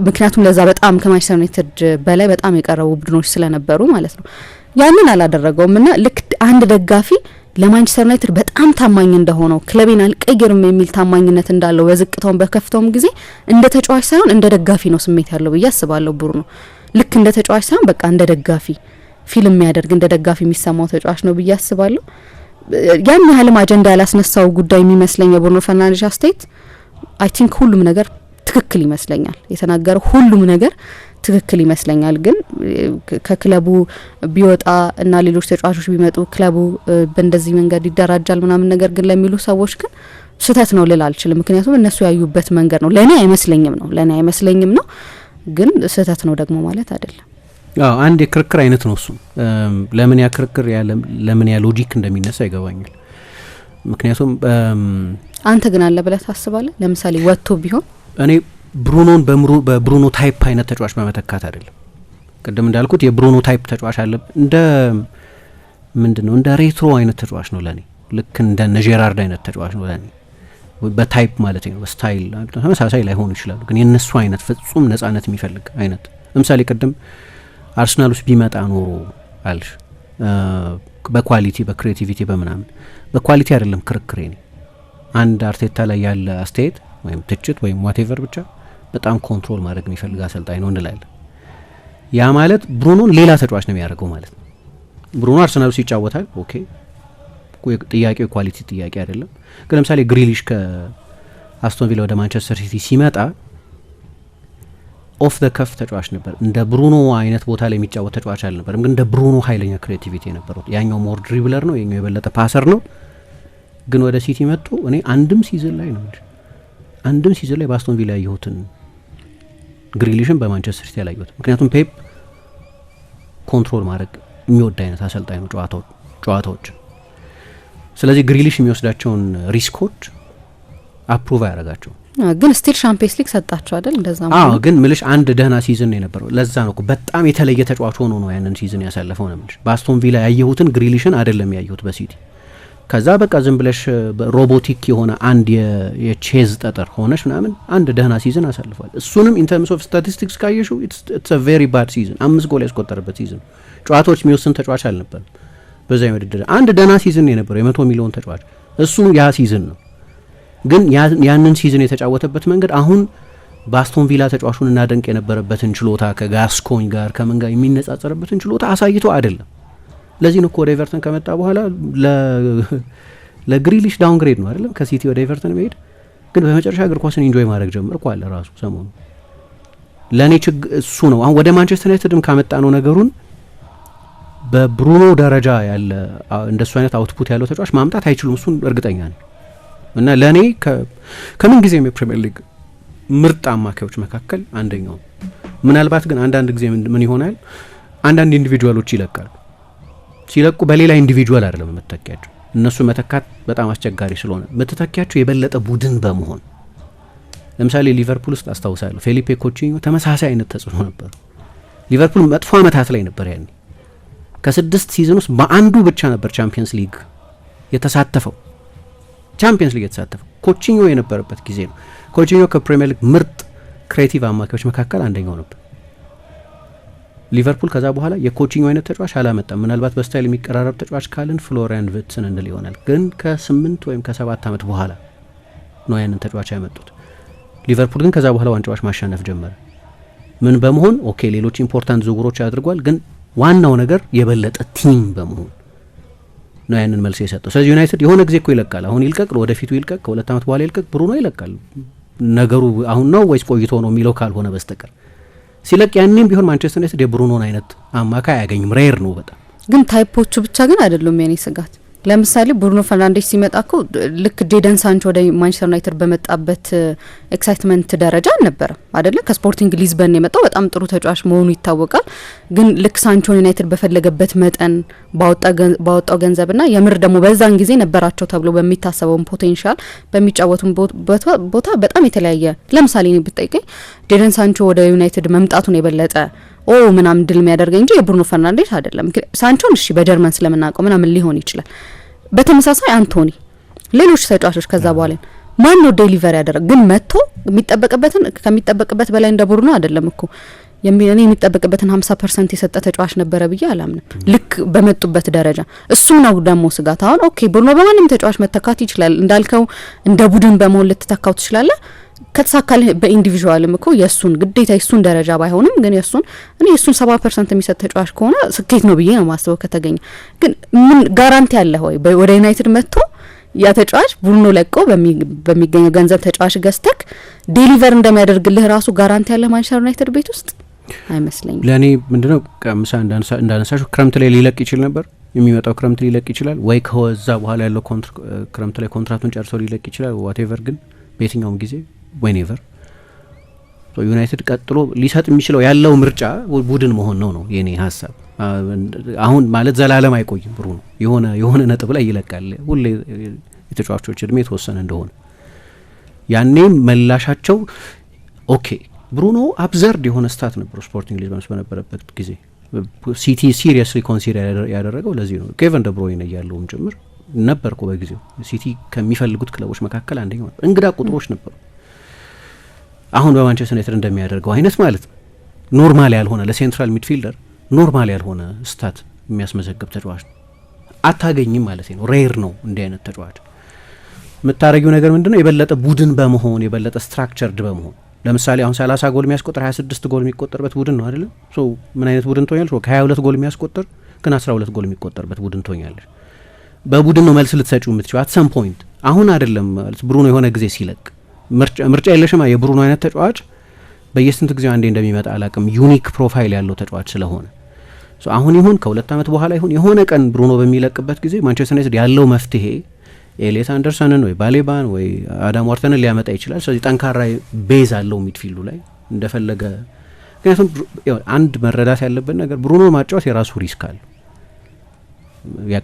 ምክንያቱም ለዛ በጣም ከማንቸስተር ዩናይትድ በላይ በጣም የቀረቡ ቡድኖች ስለነበሩ ማለት ነው። ያንን አላደረገውም እና ልክ አንድ ደጋፊ ለማንቸስተር ዩናይትድ በጣም ታማኝ እንደሆነው ክለቤን አልቀይርም የሚል ታማኝነት እንዳለው በዝቅታውም በከፍታውም ጊዜ እንደ ተጫዋች ሳይሆን እንደ ደጋፊ ነው ስሜት ያለው ብዬ አስባለሁ። ብሩኖ ልክ እንደ ተጫዋች ሳይሆን በቃ እንደ ደጋፊ ፊልም የሚያደርግ እንደ ደጋፊ የሚሰማው ተጫዋች ነው ብዬ አስባለሁ። ያን ያህልም አጀንዳ ያላስነሳው ጉዳይ የሚመስለኝ የብሩኖ ፈርናንዴዝ አስተያየት አይ ቲንክ ሁሉም ነገር ትክክል ይመስለኛል። የተናገረው ሁሉም ነገር ትክክል ይመስለኛል። ግን ከክለቡ ቢወጣ እና ሌሎች ተጫዋቾች ቢመጡ ክለቡ በእንደዚህ መንገድ ይደራጃል ምናምን ነገር ግን ለሚሉ ሰዎች ግን ስህተት ነው ልል አልችልም። ምክንያቱም እነሱ ያዩበት መንገድ ነው። ለኔ አይመስለኝም ነው ግን ስህተት ነው ደግሞ ማለት አይደለም። አንድ የክርክር አይነት ነው እሱ። ለምን ያ ክርክር ለምን ያ ሎጂክ እንደሚነሳ ይገባኛል። ምክንያቱም አንተ ግን አለ ብለህ ታስባለህ? ለምሳሌ ወጥቶ ቢሆን እኔ ብሩኖን በብሩኖ ታይፕ አይነት ተጫዋች በመተካት አይደለም። ቅድም እንዳልኩት የብሩኖ ታይፕ ተጫዋች አለ እንደ ምንድነው እንደ ሬትሮ አይነት ተጫዋች ነው ለኔ። ልክ እንደ ጄራርድ አይነት ተጫዋች ነው ለኔ በታይፕ ማለት ነው። በስታይል ተመሳሳይ ላይሆኑ ይችላሉ፣ ግን የነሱ አይነት ፍጹም ነጻነት የሚፈልግ አይነት። ለምሳሌ ቅድም አርሰናል ውስጥ ቢመጣ ኖሮ አልሽ በኳሊቲ በክሬቲቪቲ በምናምን በኳሊቲ አይደለም ክርክሬ ነው። አንድ አርቴታ ላይ ያለ አስተያየት ወይም ትችት ወይም ዋቴቨር ብቻ በጣም ኮንትሮል ማድረግ የሚፈልግ አሰልጣኝ ነው እንላለን። ያ ማለት ብሩኖን ሌላ ተጫዋች ነው የሚያደርገው ማለት ነው። ብሩኖ አርሰናል ውስጥ ይጫወታል፣ ኦኬ፣ ጥያቄው የኳሊቲ ጥያቄ አይደለም። ግን ለምሳሌ ግሪሊሽ ከአስቶን ቪላ ወደ ማንቸስተር ሲቲ ሲመጣ ኦፍ ዘ ከፍ ተጫዋች ነበር። እንደ ብሩኖ አይነት ቦታ ላይ የሚጫወት ተጫዋች አልነበረም፣ ግን እንደ ብሩኖ ኃይለኛ ክሬቲቪቲ ነበረው። ያኛው ሞር ድሪብለር ነው፣ የኛው የበለጠ ፓሰር ነው። ግን ወደ ሲቲ መጥቶ እኔ አንድም ሲዝን ላይ በአስቶን ቪላ ያየሁትን ግሪሊሽን በማንቸስተር ሲቲ ያላየሁት። ምክንያቱም ፔፕ ኮንትሮል ማድረግ የሚወድ አይነት አሰልጣኝ ነው ጨዋታዎች። ስለዚህ ግሪሊሽ የሚወስዳቸውን ሪስኮች አፕሩቭ አያደርጋቸው። ግን ስቲል ሻምፒየንስ ሊግ ሰጣቸው አይደል? እንደዛ ማለት ግን ምልሽ አንድ ደህና ሲዝን ነው የነበረው። ለዛ ነው በጣም የተለየ ተጫዋች ሆኖ ነው ያንን ሲዝን ያሳለፈው ነው ምልሽ። በአስቶን ቪላ ያየሁትን ግሪሊሽን አይደለም ያየሁት በሲቲ። ከዛ በቃ ዝም ብለሽ ሮቦቲክ የሆነ አንድ የቼዝ ጠጠር ሆነሽ ምናምን አንድ ደህና ሲዝን አሳልፏል። እሱንም ኢን ተርምስ ኦፍ ስታቲስቲክስ ካየሽው ኢትስ አ ቬሪ ባድ ሲዝን። 5 ጎል ያስቆጠረበት ሲዝን፣ ጨዋታዎች የሚወስን ተጫዋች አልነበረም በዛ የውድድር። አንድ ደህና ሲዝን የነበረው የ100 ሚሊዮን ተጫዋች እሱ ያ ሲዝን ነው። ግን ያንን ሲዝን የተጫወተበት መንገድ አሁን በአስቶን ቪላ ተጫዋቹን እናደንቅ የነበረበትን ችሎታ ከጋስኮኝ ጋር ከምን ጋር የሚነጻጸርበትን ችሎታ አሳይቶ አይደለም። ለዚህ ነው ወደ ኤቨርተን ከመጣ በኋላ ለግሪሊሽ ዳውንግሬድ ነው አይደለም ከሲቲ ወደ ኤቨርተን መሄድ። ግን በመጨረሻ እግር ኳስን ኢንጆይ ማድረግ ጀመርኩ አለ ራሱ ሰሞኑ። ለኔ ችግር እሱ ነው። አሁን ወደ ማንቸስተር ዩናይትድም ካመጣ ነው ነገሩን በብሩኖ ደረጃ ያለ እንደሱ አይነት አውትፑት ያለው ተጫዋች ማምጣት አይችሉም። እሱን እርግጠኛ ነኝ። እና ለኔ ከምን ጊዜም የፕሪሚየር ሊግ ምርጥ አማካዮች መካከል አንደኛው። ምናልባት ግን አንዳንድ ጊዜ ምን ይሆናል አንዳንድ ኢንዲቪጁዋሎች ይለቃሉ። ሲለቁ በሌላ ኢንዲቪጁዋል አይደለም መተካያቸው። እነሱ መተካት በጣም አስቸጋሪ ስለሆነ መተካያቸው የበለጠ ቡድን በመሆን ለምሳሌ ሊቨርፑል ውስጥ አስታውሳለሁ ፌሊፔ ኮቺኞ ተመሳሳይ አይነት ተጽዕኖ ነበር። ሊቨርፑል መጥፎ አመታት ላይ ነበር ያኔ። ከ6 ሲዝን ውስጥ በአንዱ ብቻ ነበር ቻምፒየንስ ሊግ የተሳተፈው ኮቺኞ የነበረበት ጊዜ ነው። ኮቺኞ ከፕሪሚየር ሊግ ምርጥ ክሬቲቭ አማካዮች መካከል አንደኛው ነበር። ሊቨርፑል ከዛ በኋላ የኮቺኞ አይነት ተጫዋች አላመጣም። ምናልባት በስታይል የሚቀራረብ ተጫዋች ካልን ፍሎሪያን ቪርትስን እንል ይሆናል። ግን ከ8 ወይም ከ7 ዓመት በኋላ ነው ያንን ተጫዋች ያመጡት። ሊቨርፑል ግን ከዛ በኋላ ዋንጫዎች ማሸነፍ ጀመረ። ምን በመሆን ኦኬ ሌሎች ኢምፖርታንት ዝውውሮች አድርጓል፣ ግን ዋናው ነገር የበለጠ ቲም በመሆን ነው ያንን መልስ የሰጠው። ስለዚህ ዩናይትድ የሆነ ጊዜ እኮ ይለቃል፣ አሁን ይልቀቅ፣ ወደፊቱ ይልቀቅ፣ ከ2 ዓመት በኋላ ይልቀቅ፣ ብሩኖ ይለቃል። ነገሩ አሁን ነው ወይስ ቆይቶ ነው የሚለው ካልሆነ በስተቀር ሲለቅ ያኔም ቢሆን ማንቸስተር ዩናይትድ የብሩኖን አይነት አማካይ አያገኝም። ሬር ነው በጣም። ግን ታይፖቹ ብቻ ግን አይደሉም የኔ ስጋት። ለምሳሌ ብሩኖ ፈርናንዴስ ሲመጣ እኮ ልክ ጄደን ሳንቾ ወደ ማንቸስተር ዩናይትድ በመጣበት ኤክሳይትመንት ደረጃ አልነበረም አይደለ? ከስፖርቲንግ ሊዝበን የመጣው በጣም ጥሩ ተጫዋች መሆኑ ይታወቃል። ግን ልክ ሳንቾን ዩናይትድ በፈለገበት መጠን ባወጣው ገንዘብና የምር ደግሞ በዛን ጊዜ ነበራቸው ተብሎ በሚታሰበውን ፖቴንሻል በሚጫወቱን ቦታ በጣም የተለያየ። ለምሳሌ እኔ ብትጠይቀኝ ጄደን ሳንቾ ወደ ዩናይትድ መምጣቱን የበለጠ ምናምን ድል የሚያደርገኝ እንጂ የብሩኖ ፈርናንዴስ አይደለም። ሳንቾን እሺ በጀርመን ስለምናውቀው ምናምን ሊሆን ይችላል። በተመሳሳይ አንቶኒ፣ ሌሎች ተጫዋቾች ከዛ በኋላ ማን ነው ዴሊቨር ያደረገ? ግን መጥቶ ከሚጠበቅበት በላይ እንደ ብሩኖ አይደለም እኮ እኔ የሚጠበቅበትን 50% የሰጠ ተጫዋች ነበረ ብዬ አላምንም። ልክ በመጡበት ደረጃ እሱም ነው ደግሞ ስጋት። አሁን ኦኬ ብሩኖ በማንም ተጫዋች መተካት ይችላል እንዳልከው፣ እንደ ቡድን በመሆን ልትተካው ትችላለህ። ከተሳካለ በኢንዲቪጁዋልም እኮ የሱን ግዴታ የሱን ደረጃ ባይሆንም ግን የሱን 70% የሚሰጥ ተጫዋች ከሆነ ስኬት ነው ብዬ ነው ማስበው ከተገኘ። ግን ምን ጋራንቲ አለ ወይ ወደ ዩናይትድ መጥቶ ያ ተጫዋች ቡድኑ ለቆ በሚገኘው ገንዘብ ተጫዋች ገዝተክ ዴሊቨር እንደሚያደርግልህ ራሱ ጋራንቲ ያለ ማንቸስተር ዩናይትድ ቤት ውስጥ አይመስለኝም። ለኔ ምንድነው ቀምሳ እንዳነሳሹ ክረምት ላይ ሊለቅ ይችል ነበር። የሚመጣው ክረምት ሊለቅ ይችላል ወይ ከዛ በኋላ ያለው ክረምት ላይ ኮንትራቱን ጨርሶ ሊለቅ ይችላል። ዋቴቨር ግን በየትኛውም ጊዜ ዌኔቨር ዩናይትድ ቀጥሎ ሊሰጥ የሚችለው ያለው ምርጫ ቡድን መሆን ነው የኔ ሀሳብ። አሁን ማለት ዘላለም አይቆይም ብሩኖ የሆነ ነጥብ ላይ ይለቃል። ሁሌ የተጫዋቾች እድሜ የተወሰነ እንደሆነ ያኔም መላሻቸው ኦኬ። ብሩኖ አብዘርድ የሆነ ስታት ነበሩ ስፖርቲንግ ሊዝበን በነበረበት ጊዜ ሲቲ ሲሪየስሊ ኮንሲደር ያደረገው ለዚህ ነው። ኬቨን ደብሮይነ እያለውም ጭምር ነበር እኮ በጊዜው ሲቲ ከሚፈልጉት ክለቦች መካከል አንደኛው ነበር። እንግዳ ቁጥሮች ነበሩ። አሁን በማንቸስተር ዩናይትድ እንደሚያደርገው አይነት ማለት ነው። ኖርማል ያልሆነ ለሴንትራል ሚድፊልደር ኖርማል ያልሆነ ስታት የሚያስመዘግብ ተጫዋች አታገኝም ማለት ነው። ሬር ነው እንዲህ አይነት ተጫዋች። የምታረጊው ነገር ምንድነው? የበለጠ ቡድን በመሆን የበለጠ ስትራክቸርድ በመሆን ለምሳሌ አሁን 30 ጎል የሚያስቆጥር 26 ጎል የሚቆጠርበት ቡድን ነው አይደለም? ሶ ምን አይነት ቡድን ትሆኛለሽ? ከ22 ጎል የሚያስቆጥር ግን 12 ጎል የሚቆጠርበት ቡድን ትሆኛለሽ። በቡድን ነው መልስ ልትሰጪው የምትችይው አት ሰም ፖይንት። አሁን አይደለም ማለት ብሩኖ የሆነ ጊዜ ሲለቅ ምርጫ የለሽማ። የብሩኖ አይነት ተጫዋች በየስንት ጊዜው አንዴ እንደሚመጣ አላቅም። ዩኒክ ፕሮፋይል ያለው ተጫዋች ስለሆነ አሁን ይሁን ከ2 ዓመት በኋላ ይሁን የሆነ ቀን ብሩኖ በሚለቅበት ጊዜ ማንቸስተር ዩናይትድ ያለው መፍትሄ ኤሌት አንደርሰንን ወይ ባሌባን ወይ አዳም ዋርተንን ሊያመጣ ይችላል። ስለዚህ ጠንካራ ቤዝ አለው ሚድፊልዱ ላይ እንደፈለገ። ምክንያቱም አንድ መረዳት ያለበት ነገር ብሩኖ ማጫወት የራሱ ሪስክ አለው።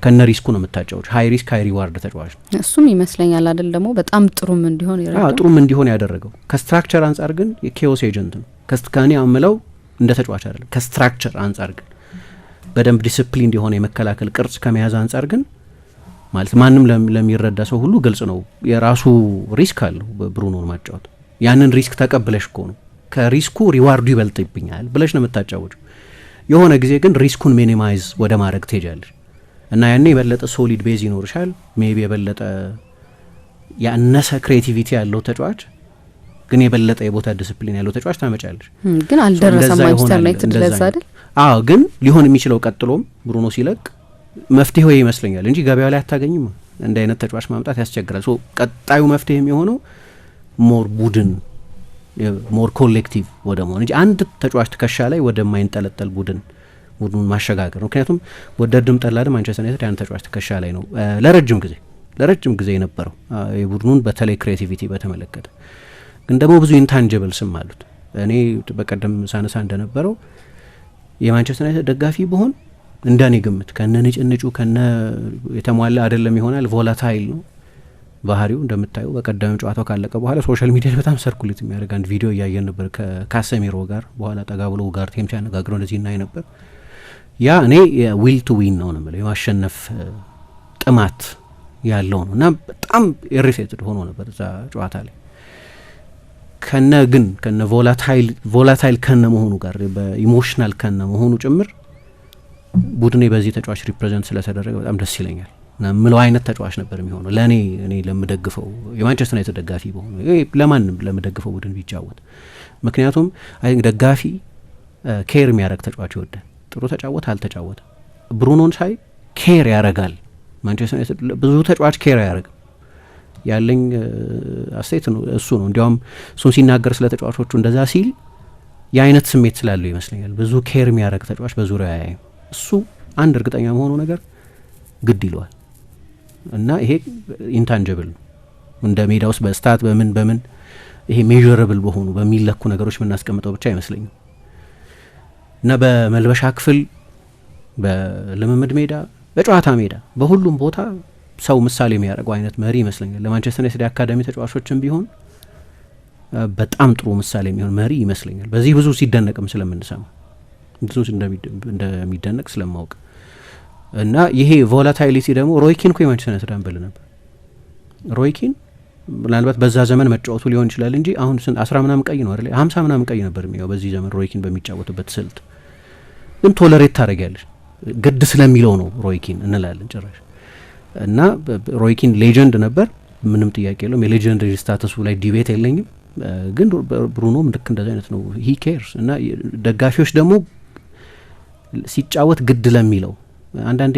ከነ ሪስኩ ነው የምታጫወች። ሀይ ሪስክ ሀይ ሪዋርድ ተጫዋች ነው። እሱም ይመስለኛል አይደል ደግሞ በጣም ጥሩም እንዲሆን ያደረገው ከስትራክቸር አንጻር ግን የኬኦስ ኤጀንት ነው። ከኔ አምለው እንደ ተጫዋች አይደለም። ከስትራክቸር አንጻር ግን በደንብ ዲስፕሊን የሆነ የመከላከል ቅርጽ ከመያዝ አንጻር ግን ማለት ማንም ለሚረዳ ሰው ሁሉ ግልጽ ነው የራሱ ሪስክ አለው ብሩኖን ማጫወት። ያንን ሪስክ ተቀብለሽ እኮ ነው ከሪስኩ ሪዋርዱ ይበልጥብኛል ብለሽ ነው የምታጫወቹ። የሆነ ጊዜ ግን ሪስኩን ሚኒማይዝ ወደ ማድረግ ትሄጃለሽ እና ያኔ የበለጠ ሶሊድ ቤዝ ይኖርሻል። ሜቢ የበለጠ ያነሰ ክሬቲቪቲ ያለው ተጫዋች ግን የበለጠ የቦታ ዲስፕሊን ያለው ተጫዋች ታመጫለሽ። ግን አልደረሰም ማንቸስተር ዩናይትድ ለዛ አይደል? አዎ ግን ሊሆን የሚችለው ቀጥሎም ብሩኖ ሲለቅ መፍትሄው ይመስለኛል እንጂ ገበያው ላይ አታገኝም። እንደ አይነት ተጫዋች ማምጣት ያስቸግራል። ቀጣዩ መፍትሄ የሚሆነው ሞር ቡድን ሞር ኮሌክቲቭ ወደ መሆን እንጂ አንድ ተጫዋች ትከሻ ላይ ወደማይንጠለጠል ቡድኑን ማሸጋገር ነው። ምክንያቱም ወደድም ጠላድም ማንቸስተር ዩናይትድ ያን ተጫዋች ትከሻ ላይ ነው ለረጅም ጊዜ የነበረው የቡድኑን በተለይ ክሬቲቪቲ በተመለከተ። ግን ደግሞ ብዙ ኢንታንጅብልስም አሉት። እኔ በቀደም ሳነሳ እንደነበረው የማንቸስተር ዩናይትድ ደጋፊ ብሆን እንደኔ ግምት ከነ ንጭንጩ ከነ የተሟላ አይደለም ይሆናል። ቮላታይል ነው ባህሪው እንደምታዩ። በቀደም ጨዋታው ካለቀ በኋላ ሶሻል ሚዲያ በጣም ሰርኩሌት የሚያደርግ አንድ ቪዲዮ እያየን ነበር ከካሰሚሮ ጋር በኋላ ጠጋ ብሎ ጋር ቴም ሲያነጋግረው እንደዚህ እናይ ነበር። ያ እኔ ዊል ቱ ዊን ነው የምለው የማሸነፍ ጥማት ያለው ነው እና በጣም ኢሪቴትድ ሆኖ ነበር እዛ ጨዋታ ላይ ከነ ቮላታይል ከነ መሆኑ ጋር በኢሞሽናል ከነ መሆኑ ጭምር ቡድኔ በዚህ ተጫዋች ሪፕሬዘንት ስለተደረገ በጣም ደስ ይለኛል። ምለው አይነት ተጫዋች ነበር የሚሆነው ለእኔ ለምደግፈው የማንቸስተር ዩናይትድ ደጋፊ በሆነ ለማንም ለምደግፈው ቡድን ቢጫወት። ምክንያቱም ደጋፊ ኬር የሚያደርግ ተጫዋች ይወዳል። ጥሩ ተጫወተ አልተጫወተ ብሩኖን ሳይ ኬር ያደርጋል። ማንቸስተር ዩናይትድ ብዙ ተጫዋች ኬር አያደርግም ያለኝ አስተያየት ነው እሱ ነው። እንዲያውም እሱን ሲናገር ስለ ተጫዋቾቹ እንደዛ ሲል የአይነት ስሜት ስላለው ይመስለኛል። ብዙ ኬር የሚያደርግ ተጫዋች በዙሪያ ያያይም እሱ አንድ እርግጠኛ መሆኑ ነገር ግድ ይለዋል እና ይሄ ኢንታንጅብል ነው። እንደ ሜዳ ውስጥ በስታት በምን ይሄ ሜዥረብል በሆኑ በሚለኩ ነገሮች የምናስቀምጠው ብቻ አይመስለኝም እና በመልበሻ ክፍል፣ በልምምድ ሜዳ፣ በጨዋታ ሜዳ፣ በሁሉም ቦታ ሰው ምሳሌ የሚያደርገው አይነት መሪ ይመስለኛል። ለማንቸስተር ዩናይትድ አካዳሚ ተጫዋቾችም ቢሆን በጣም ጥሩ ምሳሌ የሚሆን መሪ ይመስለኛል። በዚህ ብዙ ሲደነቅም ስለምንሰማ ብዙ እንደሚደነቅ ስለማውቅ እና ይሄ ቮላታይሊቲ ደግሞ ሮይኪን እኮ የማንቸስተር ዩናይትድ አንበል ነበር። ሮይኪን ምናልባት በዛ ዘመን መጫወቱ ሊሆን ይችላል እንጂ አሁን 10 ምናምን ቀይ ነው አይደል? 50 ምናምን ቀይ ነበር የሚያው በዚህ ዘመን ሮይኪን በሚጫወትበት ስልት ግን ቶለሬት ታደርጊያለሽ ግድ ስለሚለው ነው ሮይኪን እንላለን ጭራሽ። እና ሮይኪን ሌጀንድ ነበር፣ ምንም ጥያቄ የለውም። የሌጀንድ ስታተሱ ላይ ዲቤት የለኝም። ግን ብሩኖም ልክ እንደዚህ አይነት ነው። ሂ ኬርስ እና ደጋፊዎች ደግሞ ሲጫወት ግድ ለሚለው አንዳንዴ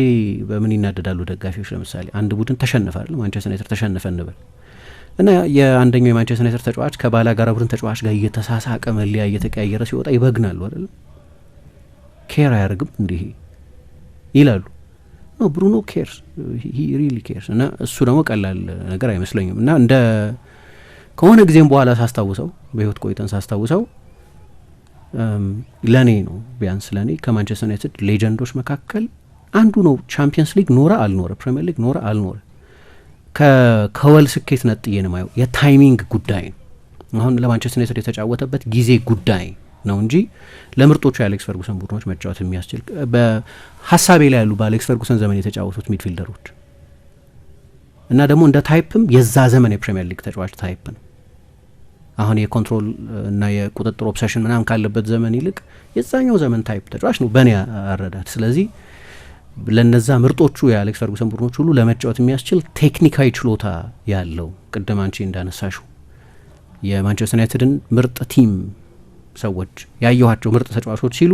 በምን ይናደዳሉ ደጋፊዎች። ለምሳሌ አንድ ቡድን ተሸነፋል፣ ማንቸስተር ዩናይትድ ተሸነፈ እንበል እና የአንደኛው የማንቸስተር ዩናይትድ ተጫዋች ከባላጋራ ቡድን ተጫዋች ጋር እየተሳሳቀ መለያ እየተቀያየረ ሲወጣ ይበግናሉ አይደል? ኬር አያደርግም እንዲህ ይላሉ። ኖ ብሩኖ ኬርስ ሂ ሪሊ ኬርስ እና እሱ ደግሞ ቀላል ነገር አይመስለኝም። እና እንደ ከሆነ ጊዜም በኋላ ሳስታውሰው በህይወት ቆይተን ሳስታውሰው ለኔ ነው ቢያንስ ለኔ ከማንቸስተር ዩናይትድ ሌጀንዶች መካከል አንዱ ነው። ቻምፒየንስ ሊግ ኖረ አልኖረ፣ ፕሪሚየር ሊግ ኖረ አልኖረ ከወል ስኬት ነጥዬ ነው የማየው። የታይሚንግ ጉዳይ ነው። አሁን ለማንቸስተር ዩናይትድ የተጫወተበት ጊዜ ጉዳይ ነው እንጂ ለምርጦቹ የአሌክስ ፈርጉሰን ቡድኖች መጫወት የሚያስችል በሀሳቤ ላይ ያሉ በአሌክስ ፈርጉሰን ዘመን የተጫወቱት ሚድፊልደሮች እና ደግሞ እንደ ታይፕም የዛ ዘመን የፕሪሚየር ሊግ ተጫዋች ታይፕ ነው። አሁን የኮንትሮል እና የቁጥጥር ኦብሰሽን ምናምን ካለበት ዘመን ይልቅ የዛኛው ዘመን ታይፕ ተጫዋች ነው በእኔ አረዳድ። ስለዚህ ለነዛ ምርጦቹ የአሌክስ ፈርጉሰን ቡድኖች ሁሉ ለመጫወት የሚያስችል ቴክኒካዊ ችሎታ ያለው ቅድም አንቺ እንዳነሳሹ የማንቸስተር ዩናይትድን ምርጥ ቲም ሰዎች ያየኋቸው ምርጥ ተጫዋቾች ሲሉ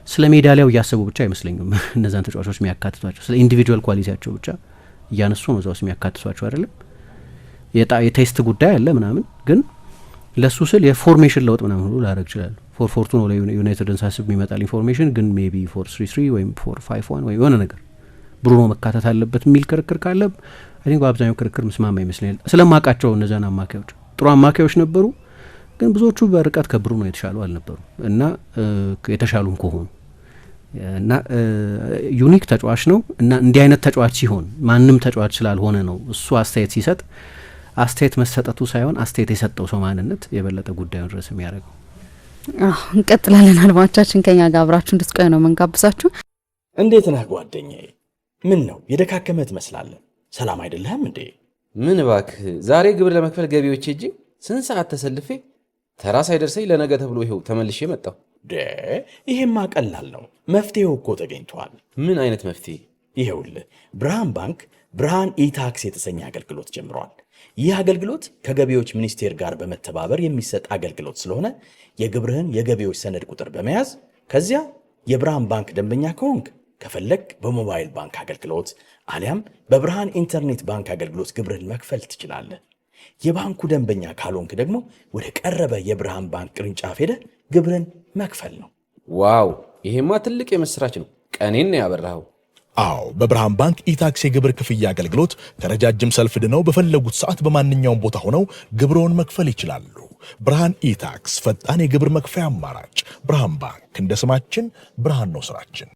ስለ ሜዳሊያው እያሰቡ ብቻ አይመስለኝም እነዛን ተጫዋቾች የሚያካትቷቸው ስለ ኢንዲቪጁዋል ኳሊቲያቸው ብቻ እያነሱ ነው እዛ ውስጥ የሚያካትቷቸው አይደለም። የቴስት ጉዳይ አለ ምናምን፣ ግን ለሱ ስል የፎርሜሽን ለውጥ ምናምን ሁሉ ላደርግ ይችላል። 4-4-2 ነው ለዩናይትድን ሳስብ የሚመጣል ኢንፎርሜሽን፣ ግን ሜቢ 4-3-3 ወይም 4-5-1 ወይም የሆነ ነገር ብሩኖ መካተት አለበት የሚል ክርክር ካለ አይ ቲንክ በአብዛኛው ክርክር ምስማማ ይመስለኛል። ስለማውቃቸው እነዛን አማካዮች ጥሩ አማካዮች ነበሩ፣ ግን ብዙዎቹ በርቀት ከብሩኖ የተሻሉ አልነበሩ እና የተሻሉም ከሆኑ እና ዩኒክ ተጫዋች ነው እና እንዲህ አይነት ተጫዋች ሲሆን ማንም ተጫዋች ስላልሆነ ነው እሱ አስተያየት ሲሰጥ አስተያየት መሰጠቱ ሳይሆን አስተያየት የሰጠው ሰው ማንነት የበለጠ ጉዳዩን ድረስ የሚያደርገው። እንቀጥላለን። አድማጮቻችን ከኛ ጋር አብራችሁ እንድትቆዩ ነው መንጋብዛችሁ። እንዴት ነህ ጓደኛዬ? ምን ነው የደካከመ ትመስላለህ። ሰላም አይደለህም እንዴ? ምን እባክህ፣ ዛሬ ግብር ለመክፈል ገቢዎች ሄጄ ስንት ሰዓት ተሰልፌ ተራ ሳይደርሰኝ ለነገ ተብሎ ይኸው ተመልሼ መጣሁ። ይሄማ ቀላል ነው። መፍትሄው እኮ ተገኝቷል። ምን አይነት መፍትሄ? ይኸውልህ ብርሃን ባንክ ብርሃን ኢታክስ የተሰኘ አገልግሎት ጀምሯል። ይህ አገልግሎት ከገቢዎች ሚኒስቴር ጋር በመተባበር የሚሰጥ አገልግሎት ስለሆነ የግብርህን የገቢዎች ሰነድ ቁጥር በመያዝ ከዚያ የብርሃን ባንክ ደንበኛ ከሆንክ ከፈለግ በሞባይል ባንክ አገልግሎት አሊያም በብርሃን ኢንተርኔት ባንክ አገልግሎት ግብርህን መክፈል ትችላለህ። የባንኩ ደንበኛ ካልሆንክ ደግሞ ወደ ቀረበ የብርሃን ባንክ ቅርንጫፍ ሄደህ ግብርን መክፈል ነው። ዋው! ይሄማ ትልቅ የምስራች ነው። ቀኔን ነው ያበራኸው። አዎ፣ በብርሃን ባንክ ኢታክስ የግብር ክፍያ አገልግሎት ከረጃጅም ሰልፍ ድነው በፈለጉት ሰዓት በማንኛውም ቦታ ሆነው ግብርዎን መክፈል ይችላሉ። ብርሃን ኢታክስ ፈጣን የግብር መክፈያ አማራጭ። ብርሃን ባንክ እንደ ስማችን ብርሃን ነው ስራችን።